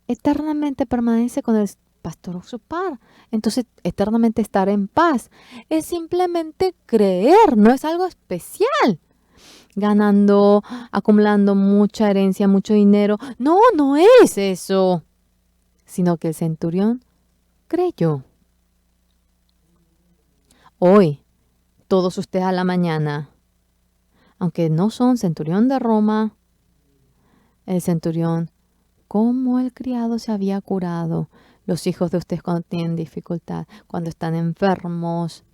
eternamente permanece con el pastor Oxupar. Entonces, eternamente estar en paz es simplemente creer, no es algo especial. Ganando, acumulando mucha herencia, mucho dinero. No, no es eso. Sino que el centurión creyó. Hoy, todos ustedes a la mañana, aunque no son centurión de Roma, el centurión, como el criado se había curado, los hijos de ustedes cuando tienen dificultad, cuando están enfermos,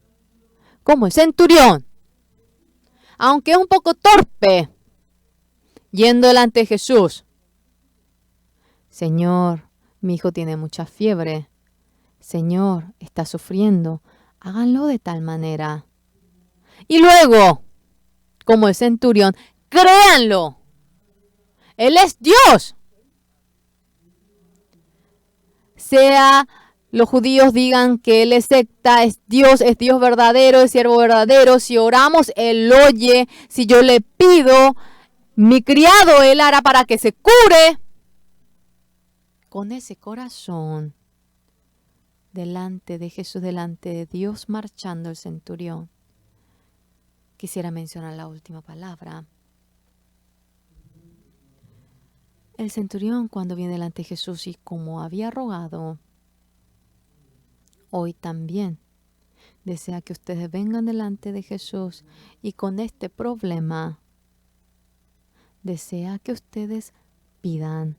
como el centurión, aunque es un poco torpe, yendo delante de Jesús. Señor, mi hijo tiene mucha fiebre. Señor, está sufriendo. Háganlo de tal manera. Y luego, como el centurión, créanlo. Él es Dios. Sea los judíos digan que Él es secta, es Dios verdadero, es siervo verdadero. Si oramos, Él oye. Si yo le pido, mi criado, Él hará para que se cure. Con ese corazón, delante de Jesús, delante de Dios, marchando el centurión. Quisiera mencionar la última palabra. El centurión, cuando viene delante de Jesús y como había rogado, hoy también desea que ustedes vengan delante de Jesús y con este problema desea que ustedes pidan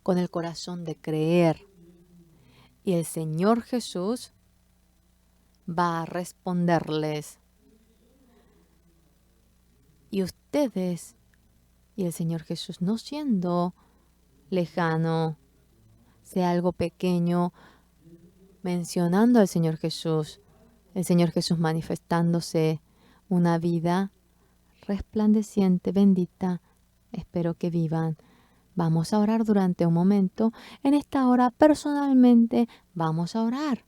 con el corazón de creer. Y el Señor Jesús va a responderles. Y ustedes, y el Señor Jesús, no siendo lejano, sea algo pequeño, mencionando al Señor Jesús, el Señor Jesús manifestándose una vida resplandeciente, bendita, espero que vivan. Vamos a orar durante un momento. En esta hora, personalmente, vamos a orar.